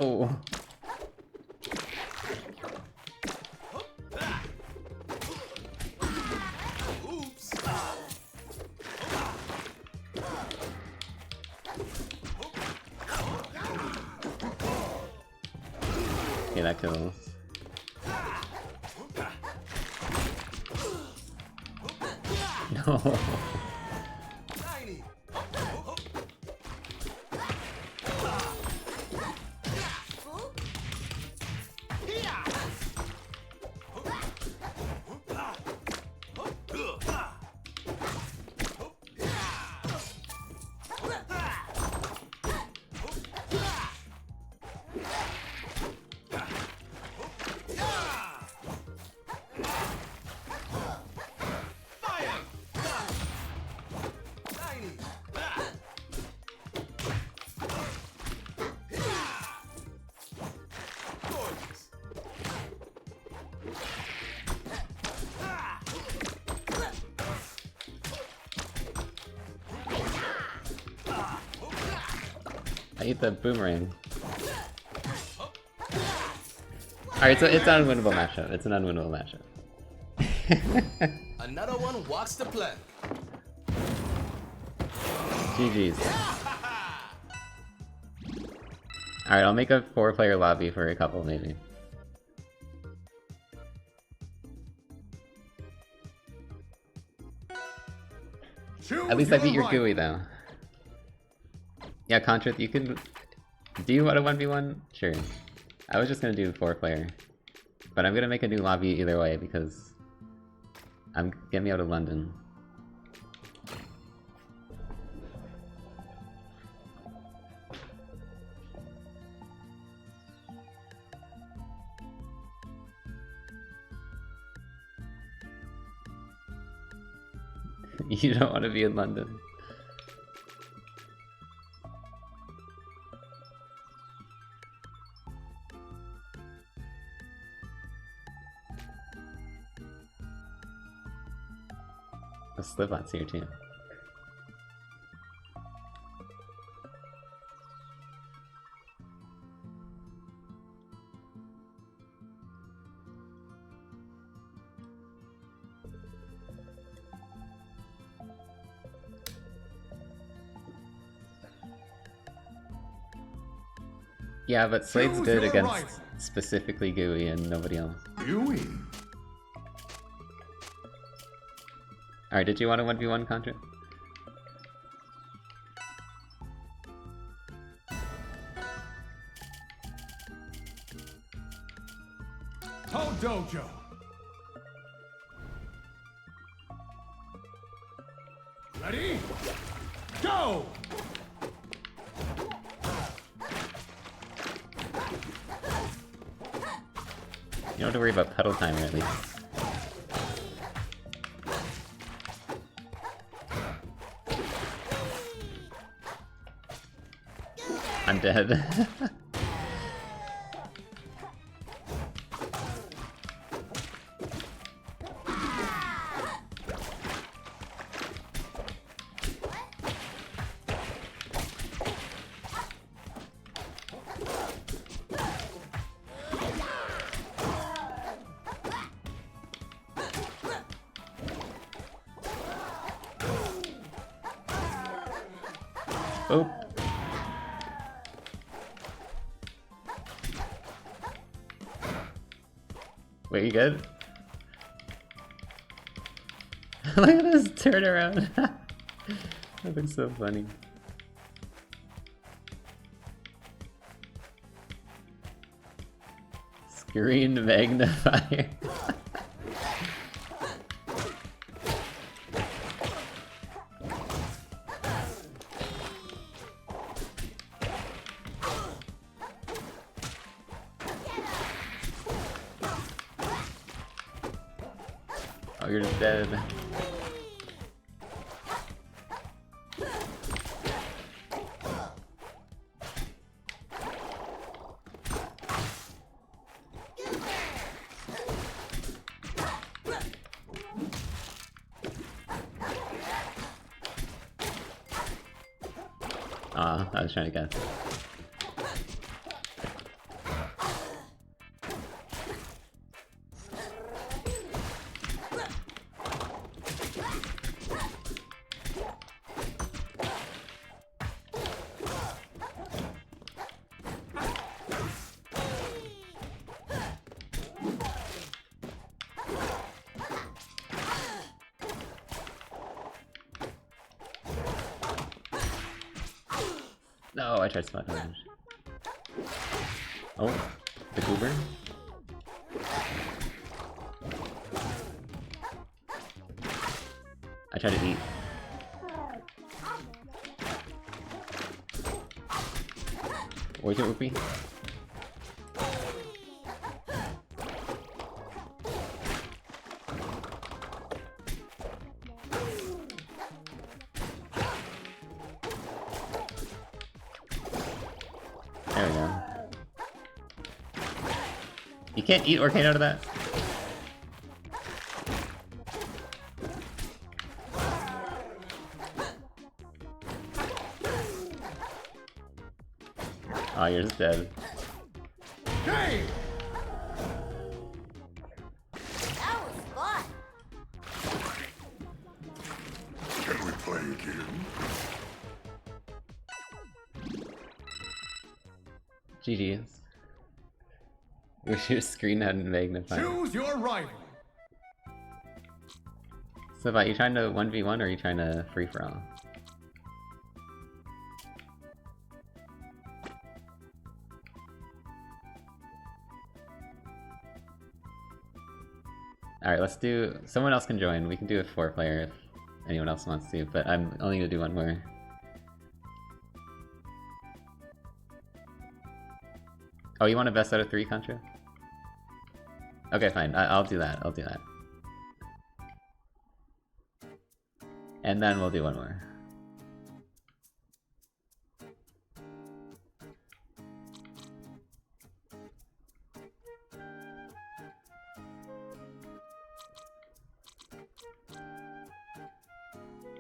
A: Oh.
C: Oops.
A: Okay, that kills. No.
C: Tiny.
A: I eat the boomerang. Alright, so it's an unwinnable matchup. It's an unwinnable matchup.
C: Another one walks the plank.
A: GG's. Alright, I'll make a 4-player lobby for a couple, maybe.
B: Choose
A: At least I beat your
B: right.
A: GUI, though. Yeah, Contra, you can... Do you want a 1v1? Sure. I was just gonna do 4-player. But I'm gonna make a new lobby either way, because... Get me out of London. You don't want to be in London. The Slipbot's here too. Yeah, but Slade's
B: Choose
A: good
B: your
A: against
B: rifle.
A: specifically GUI and nobody else.
B: Gooey.
A: Alright, did you want a 1v1 Contra?
B: Toe Dojo. Ready? Go!
A: You don't have to worry about pedal timer at least. I'm dead. Oh. Wait, you good? Look at this turnaround. That looks so funny. Screen magnifier. Oh, you're just dead. Aw, I was trying to guess. No, I tried spot damage. Oh, the goober. I tried to eat. Where's your whoopee? There we go. You can't eat Orcane out of that? Oh, you're just dead.
B: Game!
D: That was fun.
B: Can we play again?
A: GG's. Wish your screen hadn't magnified.
B: Choose your rival.
A: So, about you trying to 1v1 or are you trying to free for all? Alright, let's do... Someone else can join. We can do a 4-player if anyone else wants to, but I'm only gonna do one more. Oh, you want a best out of 3, Contra? Okay, fine. I'll do that. I'll do that. And then we'll do one more.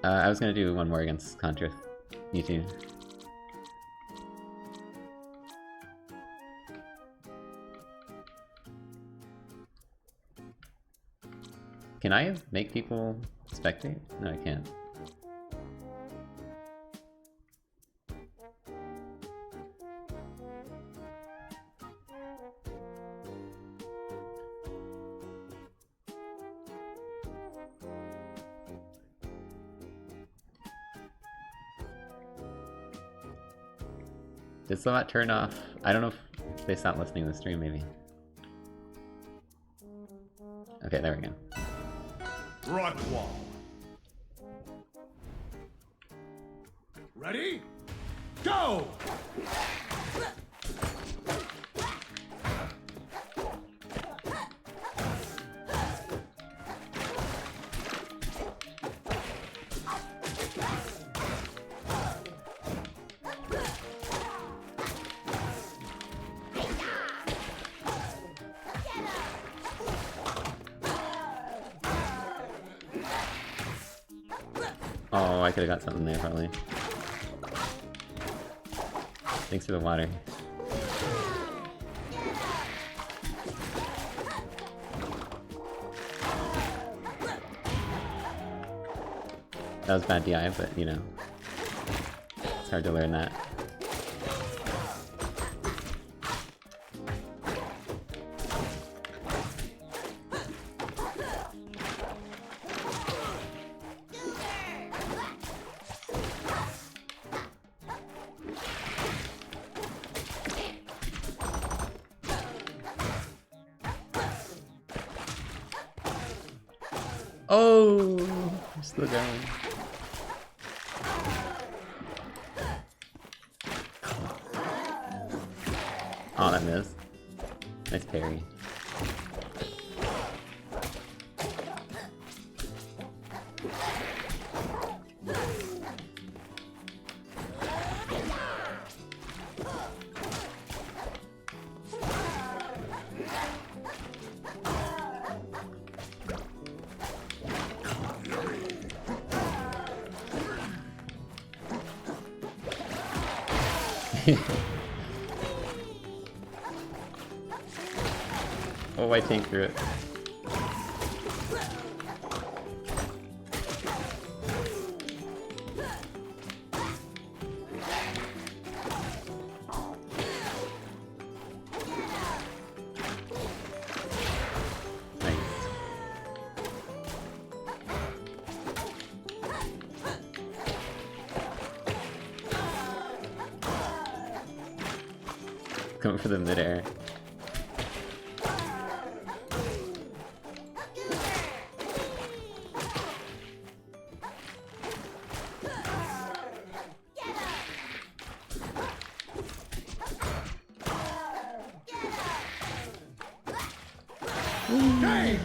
A: I was gonna do one more against Contra. You too. Can I make people spectate? No, I can't. Did Slowmat turn off? I don't know if they stopped listening to the stream, maybe. Okay, there we go.
B: Rock wall. Ready? Go!
A: Oh, I could've got something there, probably. Thanks for the water. That was bad DI, but, you know. It's hard to learn that. Oh, we're still going. Oh, that missed. Nice parry. Oh, I tanked through it. Nice. Going for the midair.
B: Game!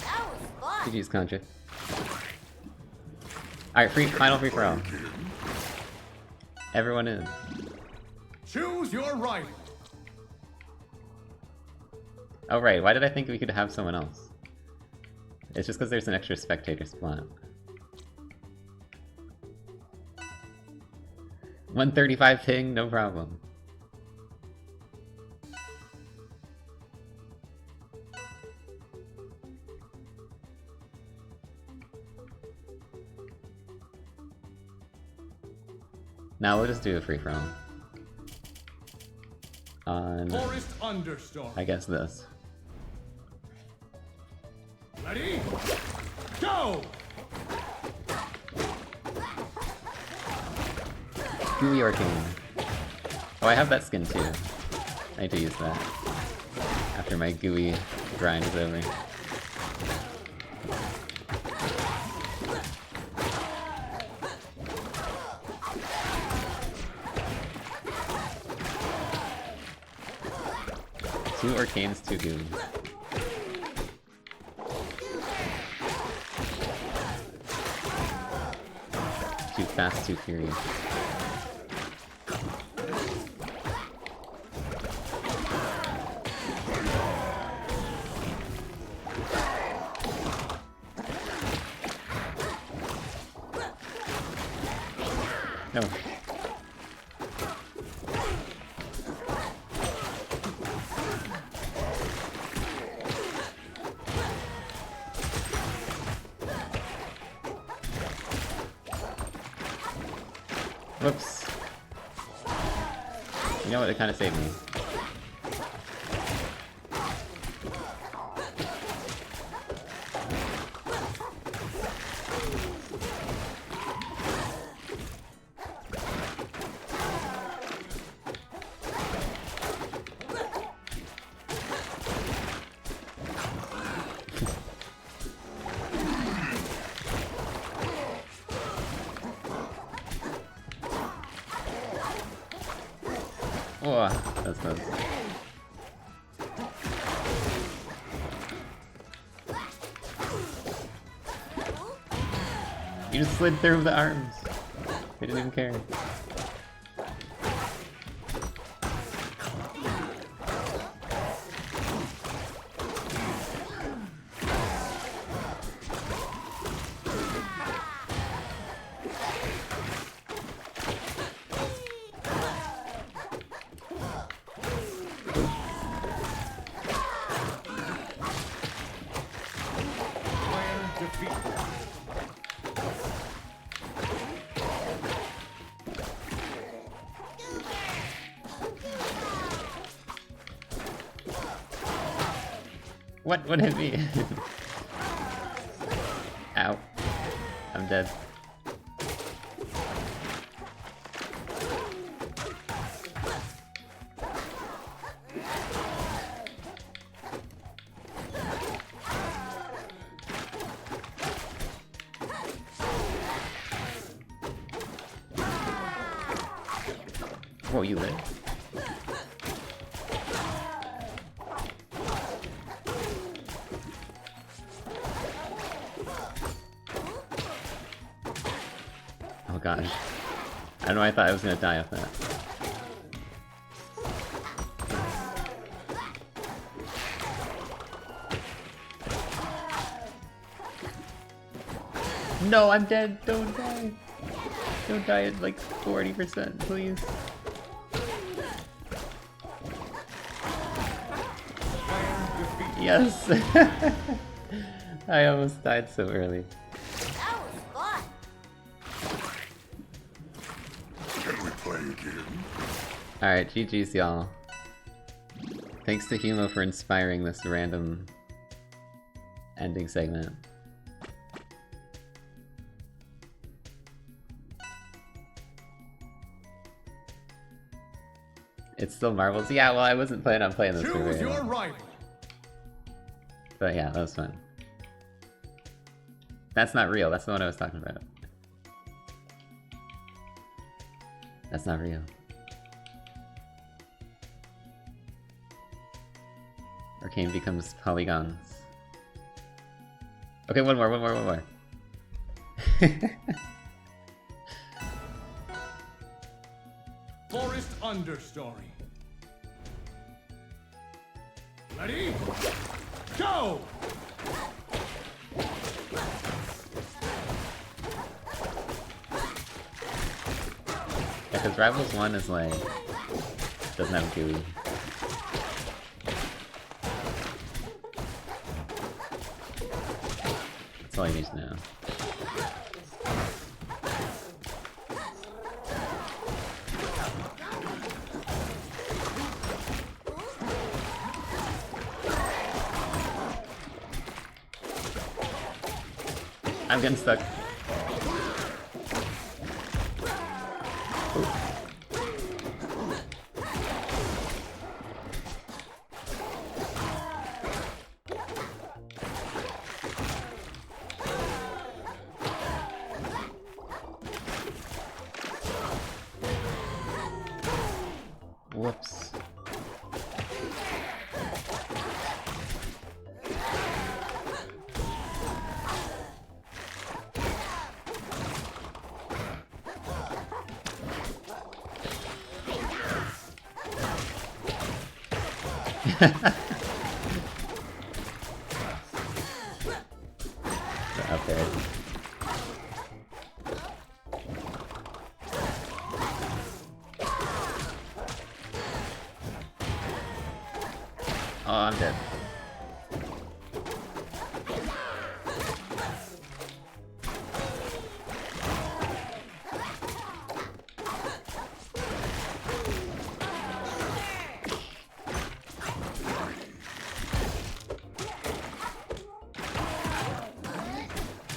D: That was fun.
A: GG's, Contra. Alright, final free for all. Everyone in.
B: Choose your rival.
A: Oh right, why did I think we could have someone else? It's just because there's an extra spectator spot. 135 ping, no problem. Now we'll just do a free from on,
B: Forest Understory.
A: I guess, this.
B: Ready? Go!
A: Gooey Arcane. Oh, I have that skin too. I need to use that after my gooey grind is over. Two Arcanes, two gooey. Too fast, too furious. No. Whoops. You know what? It kind of saved me. Oh, that's nice. You just slid through the arms. They didn't even care.
B: Player defeated.
A: What hit me? Ow. I'm dead. Whoa, you live. Oh gosh. I don't know, I thought I was gonna die off that. No, I'm dead! Don't die! Don't die at like 40%, please. Yes! I almost died so early.
D: That was fun.
B: Can we play again?
A: Alright, GG's y'all. Thanks to Humo for inspiring this random ending segment. It's still Marbles? Yeah, well I wasn't planning on playing this for
B: Choose
A: very
B: your
A: long.
B: rival.
A: But yeah, that was fun. That's not real, that's the one I was talking about. That's not real. Arcane becomes polygons. Okay, one more.
B: Forest Understory. Ready? Go!
A: Because Rivals 1 is like... doesn't have GUI. That's all you need to know. I'm getting stuck. Whoops. Up there. Oh, I'm dead.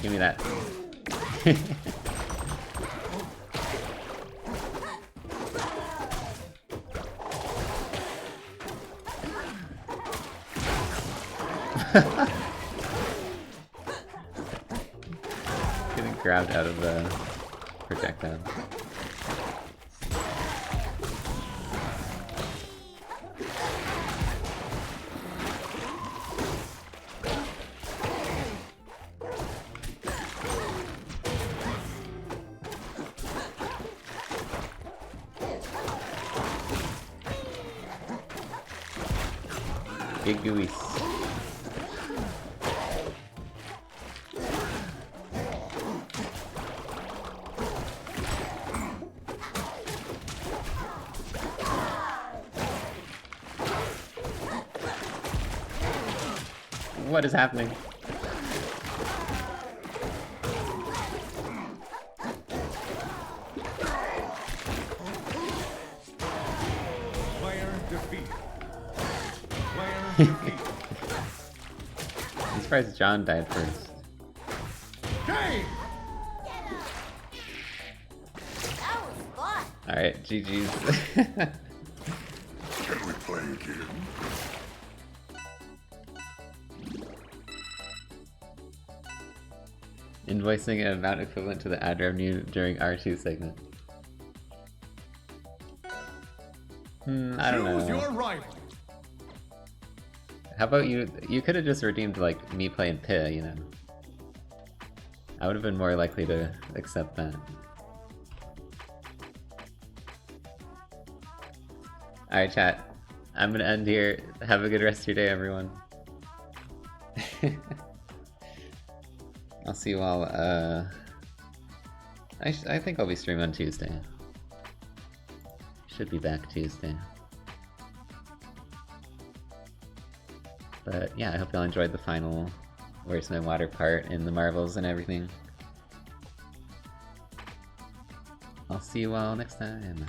A: Give me that. Getting grabbed out of the projectile. Big gooey. What is happening?
B: Player defeated. Player defeated.
A: I'm surprised John died first.
B: Game!
D: That was fun.
A: Alright, GG's.
B: Can we play again?
A: Invoicing an amount equivalent to the ad revenue during R2 segment. I don't
B: Choose
A: know.
B: your rival.
A: How about you? You could have just redeemed like me playing Pia, you know. I would have been more likely to accept that. Alright, chat. I'm gonna end here. Have a good rest of your day, everyone. I'll see you all, I think I'll be streaming on Tuesday. Should be back Tuesday. But yeah, I hope y'all enjoyed the final Where's My Water part in the Marvels and everything. I'll see you all next time.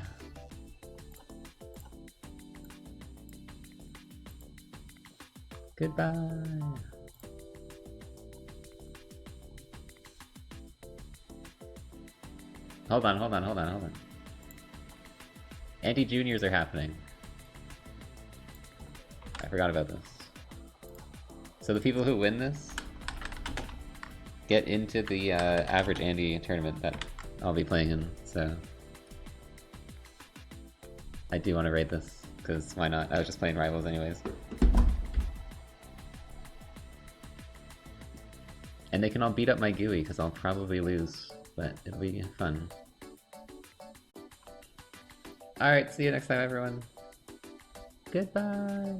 A: Goodbye. Hold on. Anti-juniors are happening. I forgot about this. So the people who win this get into the average Andy tournament that I'll be playing in, so I do want to raid this, because why not? I was just playing Rivals anyways. And they can all beat up my GUI, because I'll probably lose, but it'll be fun. Alright, see you next time, everyone. Goodbye!